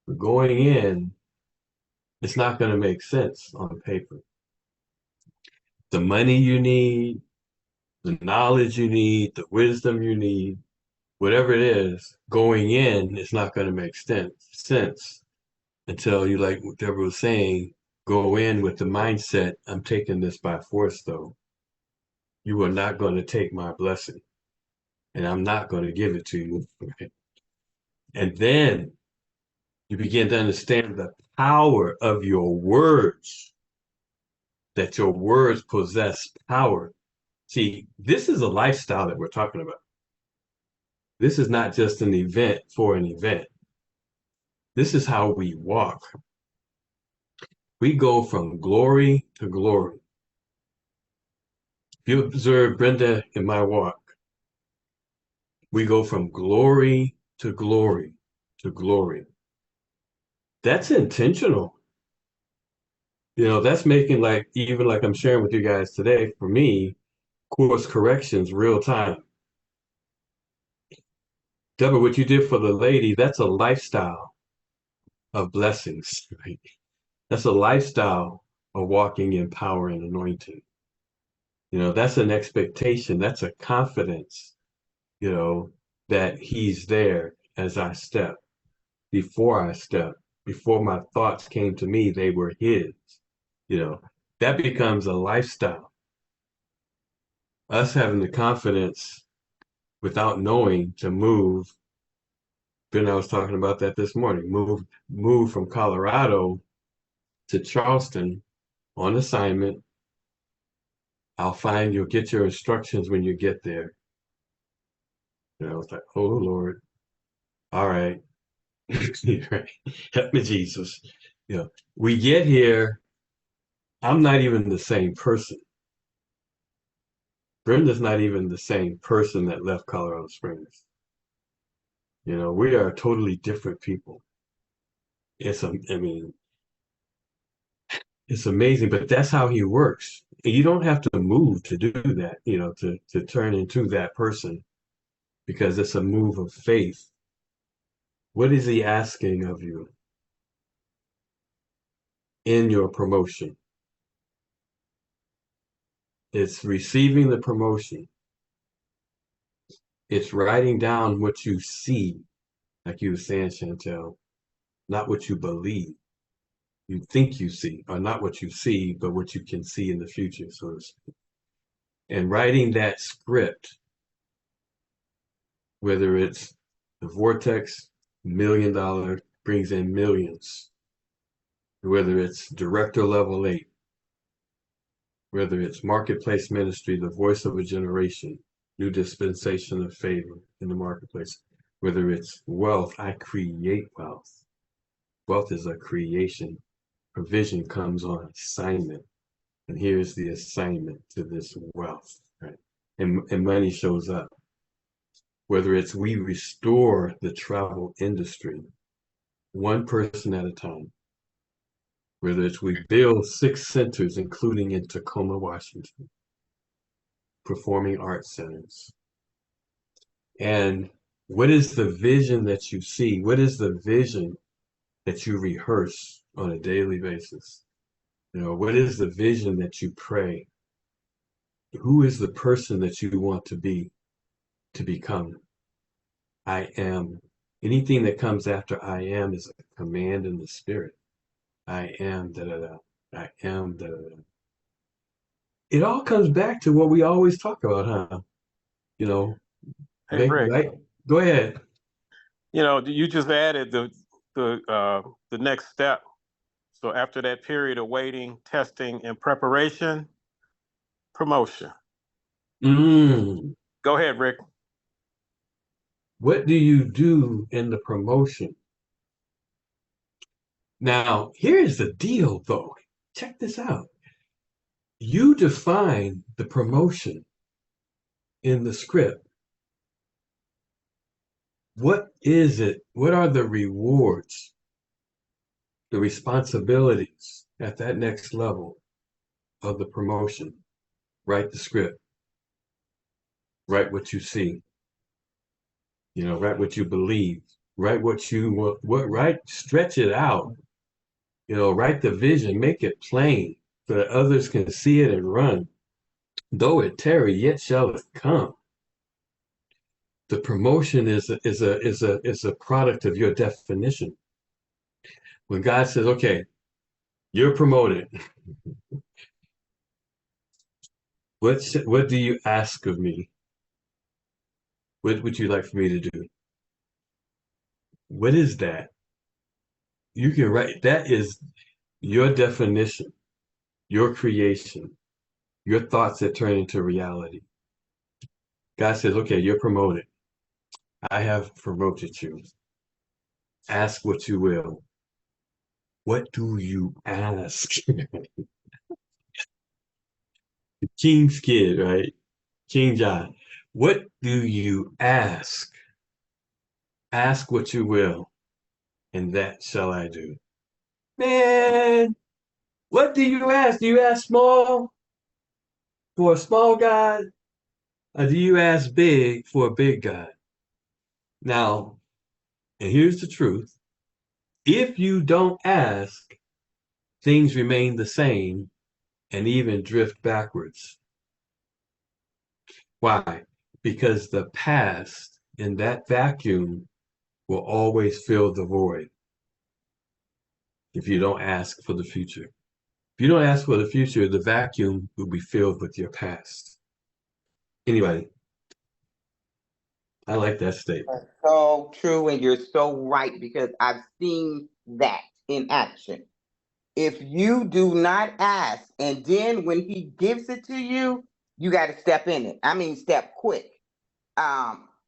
S2: But going in, it's not going to make sense on paper. The money you need, the knowledge you need, the wisdom you need, whatever it is, going in is not going to make sense until you, like Deborah was saying, go in with the mindset, I'm taking this by force though. You are not going to take my blessing and I'm not going to give it to you. And then you begin to understand the power of your words, that your words possess power. See, this is a lifestyle that we're talking about. This is not just an event for an event. This is how we walk. We go from glory to glory. If you observe Brenda and my walk, we go from glory to glory to glory. That's intentional. That's making, like, even like I'm sharing with you guys today, for me, course corrections real time. Deborah, what you did for the lady, that's a lifestyle of blessings, right? That's a lifestyle of walking in power and anointing. That's an expectation. That's a confidence, that he's there as I step. Before I step, before my thoughts came to me, they were his. That becomes a lifestyle. Us having the confidence without knowing to move. Ben, I was talking about that this morning. Move from Colorado to Charleston on assignment. You'll get your instructions when you get there. It's like, oh Lord, all right. Right. Help me, Jesus. We get here, I'm not even the same person. Brenda's not even the same person that left Colorado Springs. We are totally different people. I mean, it's amazing, but that's how he works. And you don't have to move to do that, to turn into that person because it's a move of faith. What is he asking of you in your promotion? It's receiving the promotion. It's writing down what you see, like you were saying, Chantel, not what you believe. You think you see, or not what you see, but what you can see in the future, so to speak. And writing that script, whether it's the vortex, $1 million brings in millions, whether it's director level 8, whether it's marketplace ministry, the voice of a generation, new dispensation of favor in the marketplace, whether it's wealth, I create wealth. Wealth is a creation. Provision comes on assignment. And here's the assignment to this wealth, right? And money shows up. Whether it's we restore the travel industry, one person at a time. Whether it's we build 6 centers, including in Tacoma, Washington, performing arts centers. And what is the vision that you see? What is the vision that you rehearse on a daily basis? What is the vision that you pray? Who is the person that you want to be, to become? I am. Anything that comes after I am is a command in the spirit. I am, da da da. I am, da da da. It all comes back to what we always talk about, huh?
S6: Hey, Rick.
S2: Right? Go ahead.
S6: You just added the next step. So after that period of waiting, testing, and preparation, promotion. Go ahead, Rick.
S2: What do you do in the promotion? Now, here's the deal, though. Check this out. You define the promotion in the script. What is it? What are the rewards, the responsibilities at that next level of the promotion? Write the script. Write what you see. Write what you believe. Write what you want. Write, stretch it out. Write the vision, make it plain so that others can see it and run. Though it tarry, yet shall it come. The promotion is a product of your definition. When God says, okay, you're promoted, what do you ask of me? What would you like for me to do? What is that? You can write, that is your definition, your creation, your thoughts that turn into reality. God says, okay, you're promoted. I have promoted you. Ask what you will. What do you ask? King's kid, right? King John. What do you ask? Ask what you will, and that shall I do. Man, what do you ask? Do you ask small for a small God? Or do you ask big for a big God? Now, and here's the truth. If you don't ask, things remain the same and even drift backwards. Why? Because the past in that vacuum will always fill the void if you don't ask for the future. If you don't ask for the future, the vacuum will be filled with your past. Anyway, I like that statement.
S3: That's so true, and you're so right, because I've seen that in action. If you do not ask, and then when he gives it to you, you got to step in it. I mean, step quick.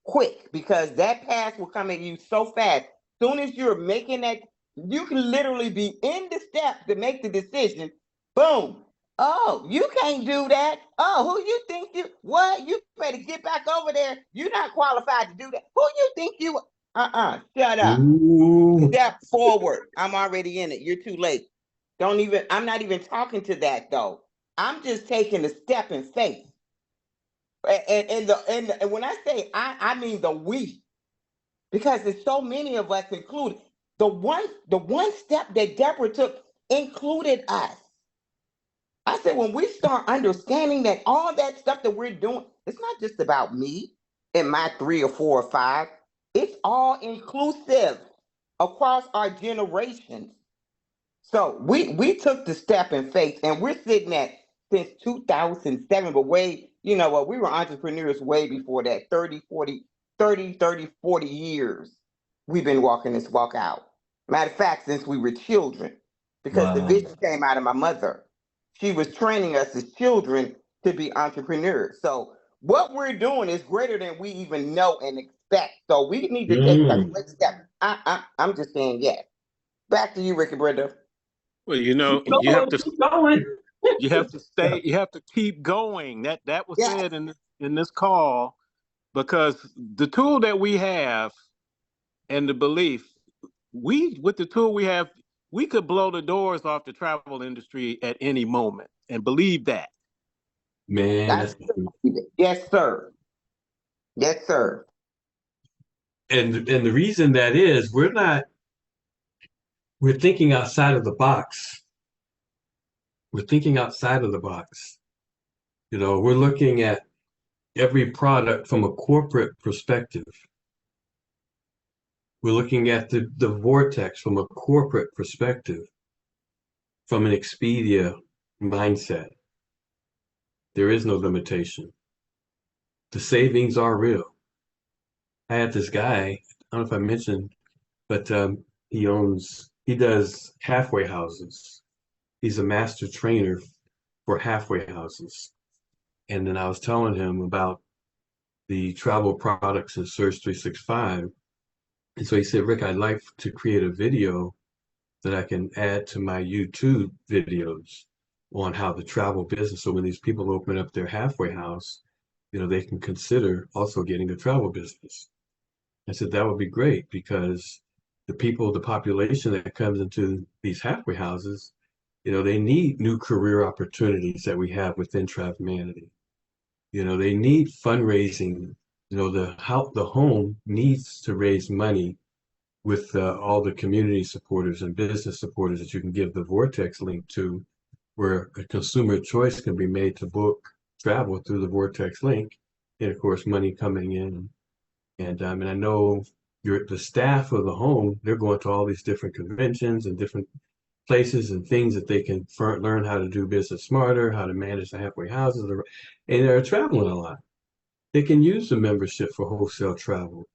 S3: Quick, because that pass will come at you so fast. Soon as you're making that, you can literally be in the step to make the decision. Boom. Oh, you can't do that. Oh, who you think you, what? You better get back over there. You're not qualified to do that. Who you think you, Shut up.
S2: Ooh.
S3: Step forward. I'm already in it. You're too late. I'm not even talking to that though. I'm just taking a step in faith. And when I say I mean the we, because there's so many of us included. The one step that Deborah took included us. I said, when we start understanding that all that stuff that we're doing, it's not just about me and my 3 or 4 or 5. It's all inclusive across our generations. So we took the step in faith, and we're sitting at since 2007, but way, you know what, we were entrepreneurs way before that, 40 years. We've been walking this walk out. Matter of fact, since we were children, because the
S2: Wow.
S3: vision came out of my mother. She was training us as children to be entrepreneurs. So what we're doing is greater than we even know and expect. So we need to take the
S2: Mm.
S3: great step. I'm just saying yes. Back to you, Ricky Brenda.
S6: Well,
S2: Keep going, keep going.
S6: you have to stay, you have to keep going. That was
S3: Yes.
S6: said in this call, because the tool that we have and the belief, we with the tool we have, we could blow the doors off the travel industry at any moment, and believe that.
S2: Man,
S3: I
S2: that's
S3: still believe it. Yes, sir. Yes, sir.
S2: and the reason that is we're thinking outside of the box. We're thinking outside of the box. You know, we're looking at every product from a corporate perspective. We're looking at the vortex from a corporate perspective, from an Expedia mindset. There is no limitation. The savings are real. I had this guy, I don't know if I mentioned, but he does halfway houses. He's a master trainer for halfway houses. And then I was telling him about the travel products in Search 365. And so he said, Rick, I'd like to create a video that I can add to my YouTube videos on how the travel business. So when these people open up their halfway house, you know, they can consider also getting a travel business. I said that would be great because the population that comes into these halfway houses, you know, they need new career opportunities that we have within Travemanity. You know, they need fundraising. You know, the home needs to raise money with all the community supporters and business supporters that you can give the Vortex link to, where a consumer choice can be made to book travel through the Vortex link, and of course, money coming in. And I know the staff of the home, they're going to all these different conventions and different places and things that they can learn how to do business smarter, how to manage the halfway houses, and they're traveling a lot. They can use the membership for wholesale travel.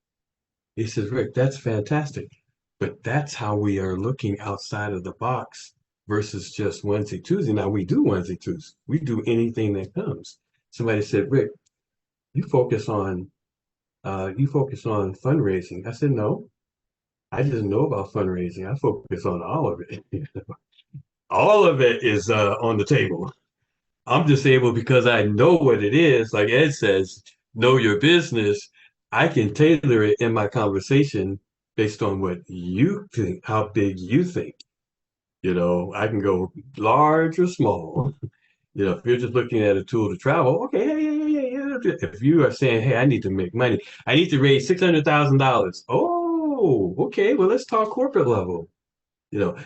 S2: He says, Rick, that's fantastic. But that's how we are looking outside of the box versus just Wednesday, Tuesday. Now we do Wednesday, Tuesday. We do anything that comes. Somebody said, Rick, you focus on fundraising. I said, no, I just know about fundraising. I focus on all of it. All of it is on the table. I'm just able because I know what it is. Like Ed says, know your business. I can tailor it in my conversation based on what you think, how big you think. You know, I can go large or small. You know, if you're just looking at a tool to travel, okay, yeah. If you are saying, hey, I need to make money, I need to raise $600,000. Oh, okay, well, let's talk corporate level. You know,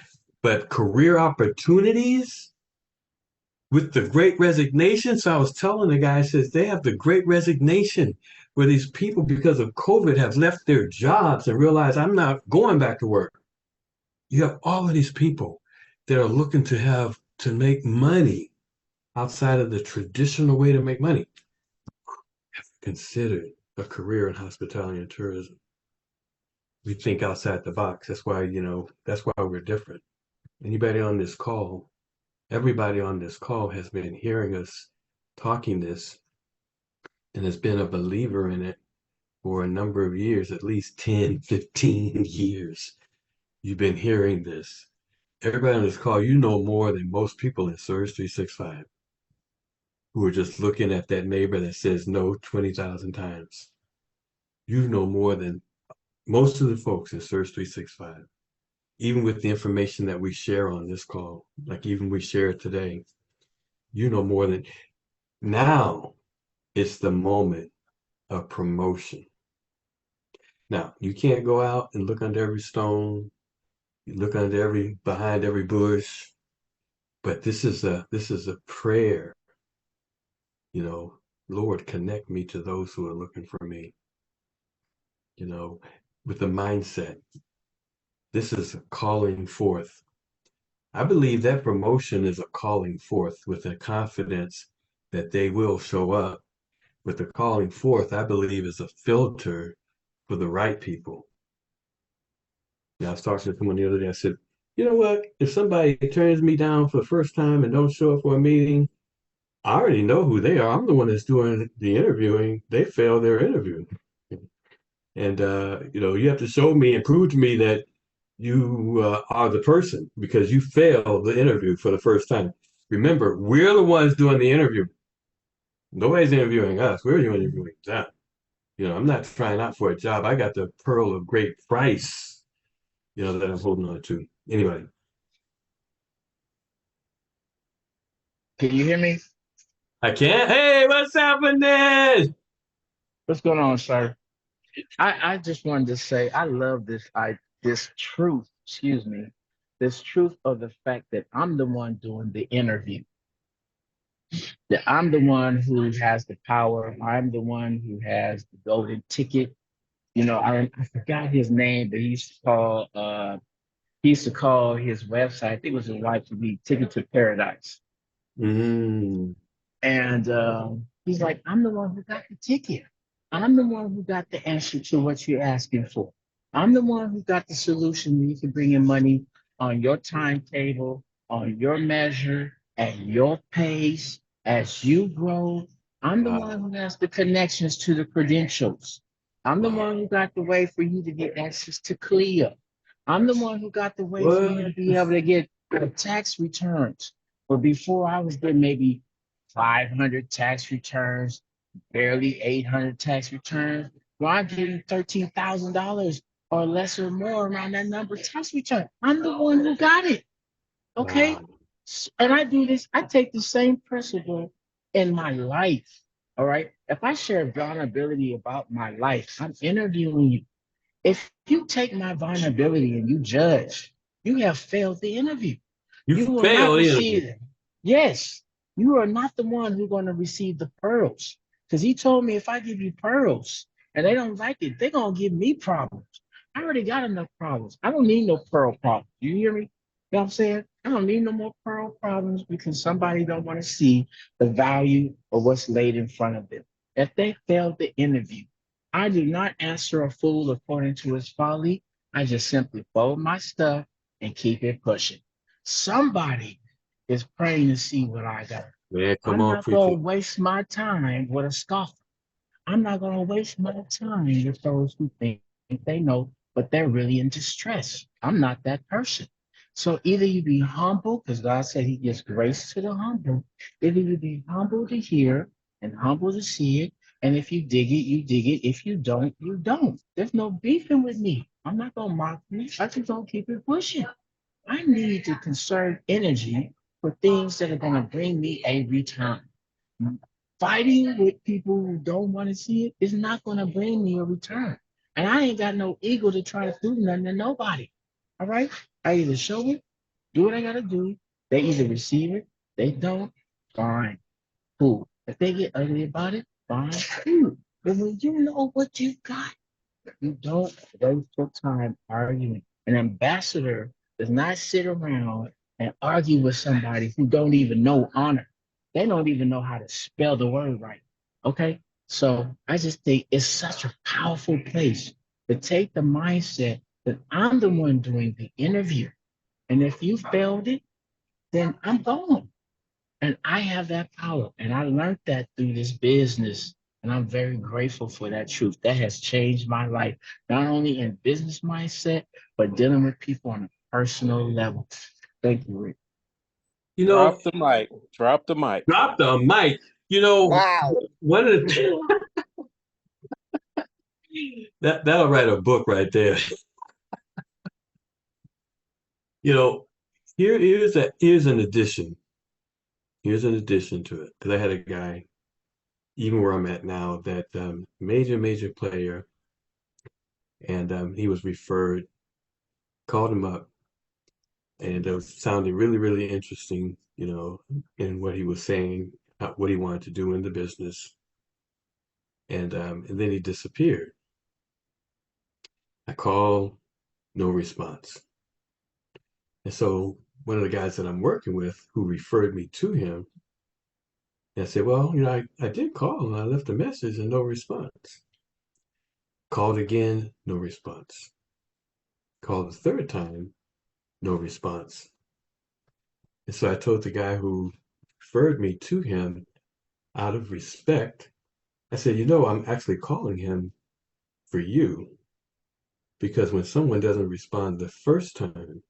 S2: but career opportunities with the great resignation. So I was telling the guy, I says they have the great resignation where these people, because of COVID, have left their jobs and realize I'm not going back to work. You have all of these people that are looking to make money outside of the traditional way to make money. Have considered a career in hospitality and tourism. We think outside the box. That's why, you know, that's why we're different. Anybody on this call, everybody on this call has been hearing us talking this and has been a believer in it for a number of years, at least 10, 15 years. You've been hearing this. Everybody on this call, you know more than most people in Surge 365 who are just looking at that neighbor that says no 20,000 times. You know more than most of the folks in Search 365, even with the information that we share on this call, like even we share today, you know more than now. It's the moment of promotion. Now, you can't go out and look under every stone, you look behind every bush, but this is a prayer, you know, Lord, connect me to those who are looking for me, you know, with the mindset. This is a calling forth. I believe that promotion is a calling forth with a confidence that they will show up. With the calling forth, I believe is a filter for the right people. Now, I was talking to someone the other day. I said, you know what? If somebody turns me down for the first time and don't show up for a meeting, I already know who they are. I'm the one that's doing the interviewing. They failed their interview. And, you have to show me and prove to me that you are the person because you failed the interview for the first time. Remember, we're the ones doing the interview. Nobody's interviewing us. We're interviewing them. I'm not trying out for a job. I got the pearl of great price, that I'm holding on to. Anyway,
S8: Can you hear me?
S2: I can't. Hey, what's happening?
S8: What's going on, sir? I just wanted to say I love this truth, excuse me, this truth of the fact that I'm the one doing the interview. That I'm the one who has the power. I'm the one who has the golden ticket. I forgot his name, but he used to call his website, I think it was his wife, to be Ticket to Paradise.
S2: Mm.
S8: And he's like, I'm the one who got the ticket. I'm the one who got the answer to what you're asking for. I'm the one who got the solution where you can bring in money on your timetable, on your measure, at your pace, as you grow. I'm the one who has the connections to the credentials. I'm the one who got the way for you to get access to CLIA. I'm the one who got the way for you to be able to get tax returns. But before I was getting maybe 500 tax returns, barely 800 tax returns. Well, I'm getting $13,000 or less or more around that number tax return. I'm the one who got it. Okay.
S2: Wow.
S8: And I take the same principle in my life. All right. If I share vulnerability about my life, I'm interviewing you. If you take my vulnerability and you judge, you have failed the interview.
S2: You
S8: You will not
S2: failed
S8: receive
S2: interview.
S8: it. Yes, you are not the one who's going to receive the pearls. Because he told me if I give you pearls and they don't like it, they're going to give me problems. I already got enough problems. I don't need no pearl problems. You hear me? You know what I'm saying? I don't need no more pearl problems because somebody don't want to see the value of what's laid in front of them. If they failed the interview, I do not answer a fool according to his folly. I just simply fold my stuff and keep it pushing. Somebody is praying to see what I got.
S2: Man, come
S8: I'm
S2: on,
S8: not going
S2: preacher.
S8: to waste my time with a scoffer. I'm not going to waste my time with those who think they know, but they're really in distress. I'm not that person. So either you be humble, because God said he gives grace to the humble. Either you be humble to hear and humble to see it. And if you dig it, you dig it. If you don't, you don't. There's no beefing with me. I'm not going to mock you. I just don't keep it pushing. I need to conserve energy for things that are going to bring me a return. Fighting with people who don't want to see it is not going to bring me a return. And I ain't got no ego to try to prove nothing to nobody. All right? I either show it, do what I got to do. They either receive it, they don't, fine, cool. If they get ugly about it, fine, cool. But when you know what you got, you don't waste your time arguing. An ambassador does not sit around and argue with somebody who don't even know honor. They don't even know how to spell the word right. Okay? So I just think it's such a powerful place to take the mindset that I'm the one doing the interview. And if you failed it, then I'm gone. And I have that power. And I learned that through this business. And I'm very grateful for that truth. That has changed my life, not only in business mindset, but dealing with people on a personal level. Thank you, Rick.
S2: You know,
S6: Drop the mic. Drop the mic.
S2: drop the mic.
S3: Wow.
S2: One of the That'll write a book right there. You know, here's an addition. Here's an addition to it. Because I had a guy, even where I'm at now, that major player, and he was referred, called him up, and it sounded really interesting, in what he was saying, what he wanted to do in the business, and then he disappeared. I called, no response. And so one of the guys that I'm working with who referred me to him, and I said, well, I did call and I left a message and no response. Called again, no response. Called the third time, no response. And so I told the guy who referred me to him, out of respect, I said, I'm actually calling him for you, because when someone doesn't respond the first time,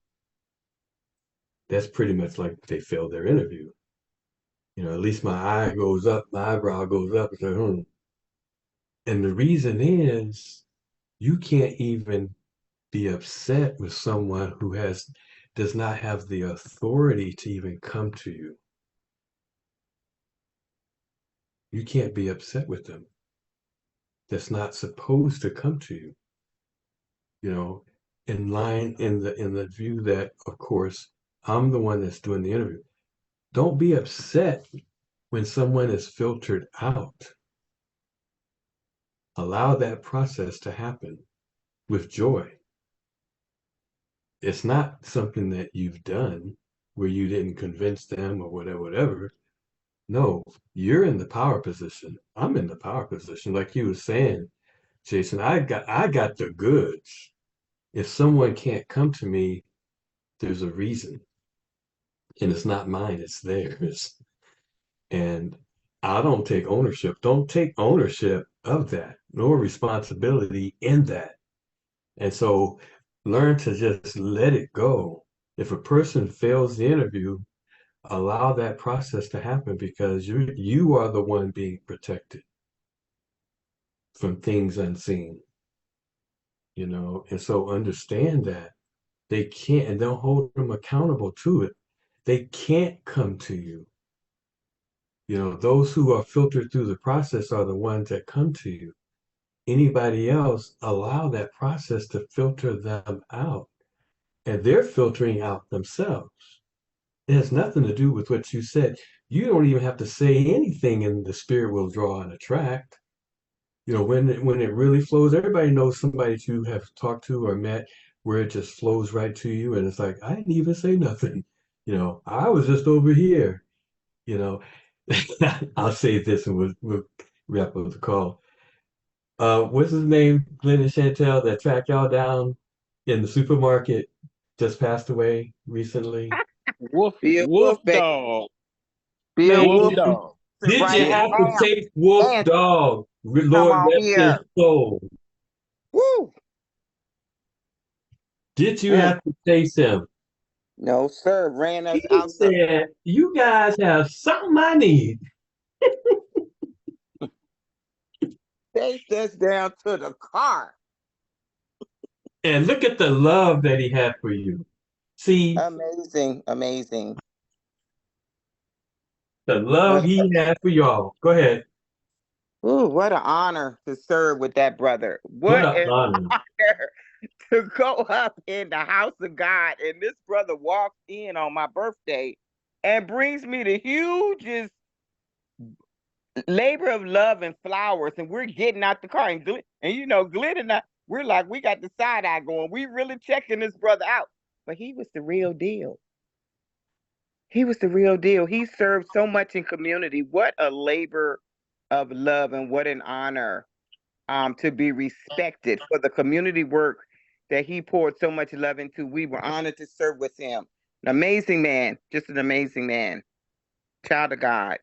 S2: that's pretty much like they failed their interview. At least my eyebrow goes up and say, And the reason is you can't even be upset with someone who does not have the authority to even come to you. You can't be upset with them. That's not supposed to come to you. In line in the view that, of course, I'm the one that's doing the interview. Don't be upset when someone is filtered out. Allow that process to happen with joy. It's not something that you've done where you didn't convince them or whatever. No, you're in the power position. I'm in the power position. Like you were saying, Jason, I got the goods. If someone can't come to me, there's a reason. And it's not mine, it's theirs. And I don't take ownership. Don't take ownership of that, nor responsibility in that. And so learn to just let it go. If a person fails the interview, allow that process to happen, because you are the one being protected from things unseen. And so understand that they can't, and don't hold them accountable to it. They can't come to you. Those who are filtered through the process are the ones that come to you. Anybody else, allow that process to filter them out. And they're filtering out themselves. It has nothing to do with what you said. You don't even have to say anything, and the spirit will draw and attract. When it really flows, everybody knows somebody that you have talked to or met where it just flows right to you, and it's like, I didn't even say nothing. I was just over here. You know, I'll say this and we'll wrap up the call. What's his name? Glenn and Chantel that tracked y'all down in the supermarket just passed away recently.
S3: Bill
S6: Wolf
S3: Wolf, baby.
S6: dog.
S3: Bill
S2: Man,
S6: Wolf
S3: Wolf
S6: dog.
S2: did you
S3: right
S2: have to
S3: now.
S2: taste Wolf
S3: And
S2: Dog?
S3: come
S2: Lord
S3: on
S2: rest his
S3: here.
S2: soul.
S3: Woo!
S2: Did you
S3: Mm.
S2: have to taste him?
S3: No, sir. Ran us
S2: He
S3: out the
S2: said, you guys have something I need.
S3: chased us down to the car.
S2: And look at the love that he had for you. See,
S3: Amazing, amazing.
S2: the love
S3: What
S2: he had for y'all. Go ahead.
S3: what an honor to serve with that brother.
S2: What
S3: What
S2: an
S3: an
S2: honor.
S3: honor to go up in the house of God, and this brother walks in on my birthday and brings me the hugest labor of love and flowers, and we're getting out the car, and Glenn and I, we're like, we got the side eye going. We really checking this brother out, but he was the real deal. He was the real deal. He served so much in community. What a labor of love, and what an honor to be respected for the community work that he poured so much love into. We were honored to serve with him. An amazing man, just an amazing man, child of God.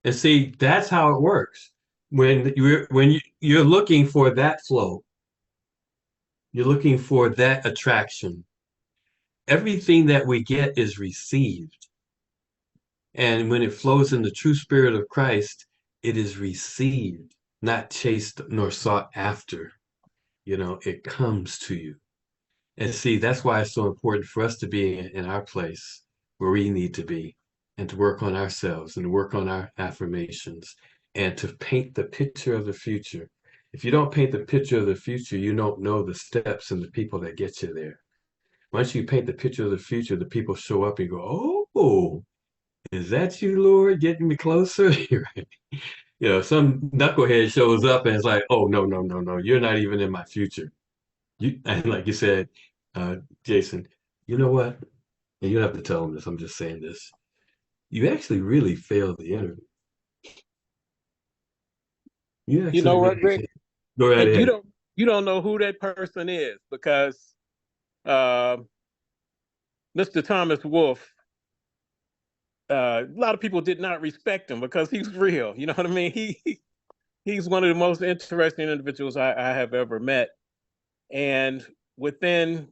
S2: And see, that's how it works. When you're looking for that flow, you're looking for that attraction. Everything that we get is received. And when it flows in the true spirit of Christ, it is received, not chased nor sought after. It comes to you. And see, that's why it's so important for us to be in our place where we need to be, and to work on ourselves and work on our affirmations and to paint the picture of the future. If you don't paint the picture of the future, you don't know the steps and the people that get you there. Once you paint the picture of the future, the people show up and go, "Oh, is that you, Lord, getting me closer?" Some knucklehead shows up and it's like, "Oh, no, no, no, no, you're not even in my future." And like you said, uh, Jason, you know what? And you don't have to tell them this. I'm just saying this. You actually really failed the interview. You
S6: You
S2: actually
S6: know what,
S2: really
S6: Rick?
S2: did. Go right
S6: And
S2: ahead.
S6: you don't know who that person is because uh, Mr. Thomas Wolfe, a lot of people did not respect him because he's real. You know what I mean? He's one of the most interesting individuals I have ever met. And within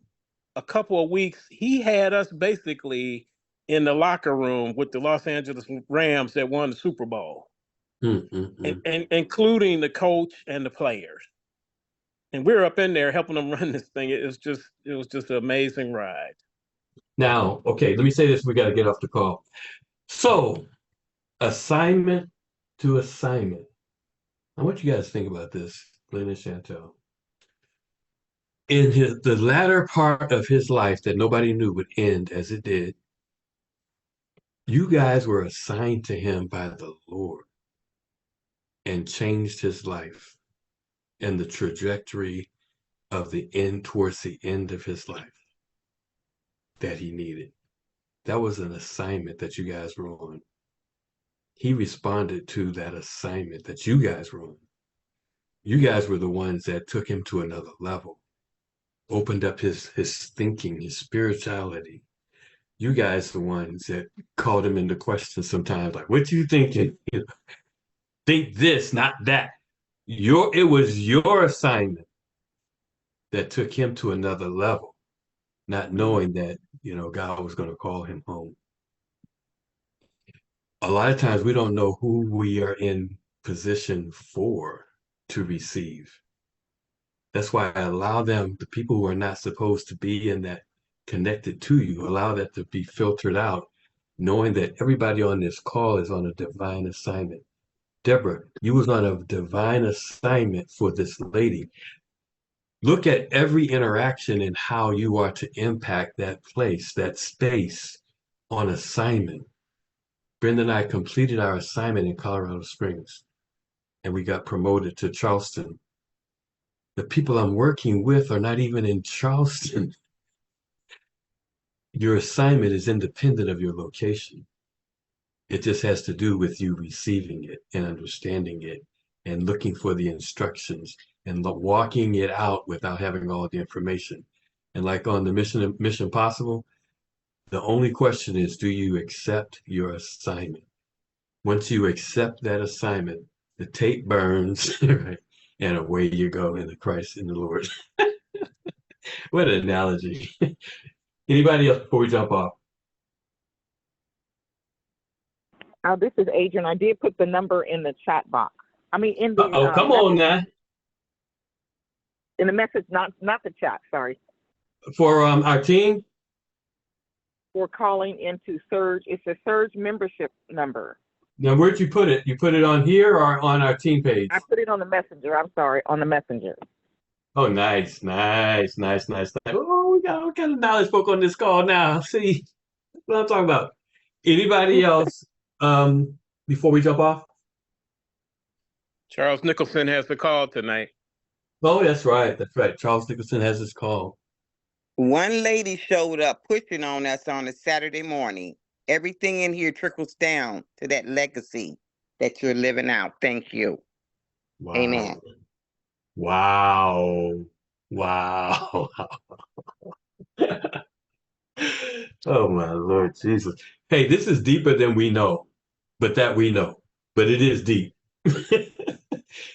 S6: a couple of weeks, he had us basically in the locker room with the Los Angeles Rams that won the Super Bowl, and including the coach and the players. And we're up in there helping them run this thing. It was just an amazing ride.
S2: Now, okay, let me say this. We got to get off the call. So, assignment to assignment. I want you guys to think about this, Glenn and Chantel. In the latter part of his life that nobody knew would end as it did, you guys were assigned to him by the Lord and changed his life and the trajectory of the end towards the end of his life that he needed. That was an assignment that you guys were on. He responded to that assignment that you guys were on. You guys were the ones that took him to another level, opened up his thinking, his spirituality. You guys the ones that called him into question sometimes, like, "What you thinking? Think this, not that." It was your assignment that took him to another level, not knowing that, God was going to call him home. A lot of times we don't know who we are in position for to receive. That's why I allow them, the people who are not supposed to be in that connected to you, allow that to be filtered out, knowing that everybody on this call is on a divine assignment. Deborah, you was on a divine assignment for this lady. Look at every interaction and how you are to impact that place, that space on assignment. Brenda and I completed our assignment in Colorado Springs, and we got promoted to Charleston. The people I'm working with are not even in Charleston. Your assignment is independent of your location. It just has to do with you receiving it and understanding it and looking for the instructions and walking it out without having all the information. And like on the Mission Possible, the only question is, do you accept your assignment? Once you accept that assignment, the tape burns, right? And away you go in the Christ in the Lord. What an analogy. Anybody else before we jump off?
S5: This is Adrian. I did put the number in the chat box. I mean, in the
S2: Come on now.
S5: in the message, not the chat. Sorry.
S2: For our team?
S5: For calling into Surge, it's a Surge membership number.
S2: Now, where'd you put it? You put it on here or on our team page?
S5: I put it on the messenger. I'm sorry, on the messenger.
S2: Oh, nice. Oh, we got all kind of knowledge folk on this call now. See what I'm talking about. Anybody else before we jump off?
S6: Charles Nicholson has the call tonight.
S2: Oh, that's right. Charles Nicholson has his call.
S3: One lady showed up pushing on us on a Saturday morning. Everything in here trickles down to that legacy that you're living out. Thank you.
S2: Wow.
S3: Amen.
S2: Wow. Oh, my Lord Jesus. Hey, this is deeper than we know, but that we know. But it is deep.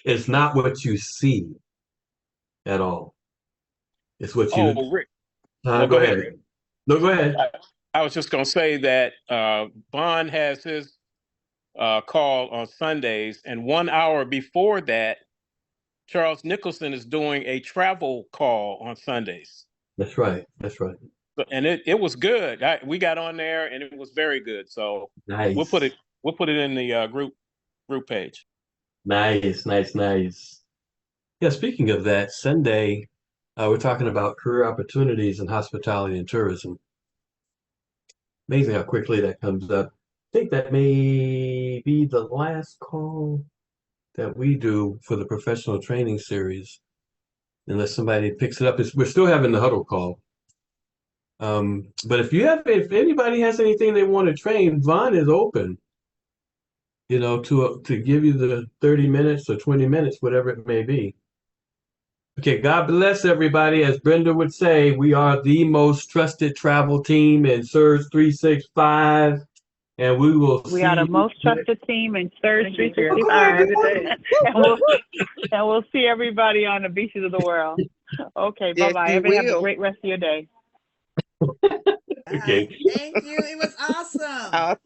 S2: It's not what you see at all. It's what you...
S6: Oh, Rick.
S2: Go ahead. No, go ahead.
S6: I was just going to say that Bond has his call on Sundays, and 1 hour before that, Charles Nicholson is doing a travel call on Sundays.
S2: That's right. That's right.
S6: And it was good. We got on there and it was very good. So we'll put
S2: Nice.
S6: it in the group page.
S2: Nice. Yeah, speaking of that, Sunday, we're talking about career opportunities in hospitality and tourism. Amazing how quickly that comes up. I think that may be the last call that we do for the professional training series, unless somebody picks it up. We're still having the huddle call. But if anybody has anything they want to train, Vaughn is open, to give you the 30 minutes or 20 minutes, whatever it may be. Okay, God bless everybody. As Brenda would say, we are the most trusted travel team in Surge 365, and we will
S1: We
S2: see
S1: are the
S2: you
S1: most
S2: next.
S1: trusted team in Surge 365. and we'll see everybody on the beaches of the world. Okay,
S3: Yes,
S1: bye-bye.
S3: we
S1: Everybody have a
S3: will.
S1: great rest of your day.
S2: Okay.
S4: Thank you. It was awesome.
S3: Awesome.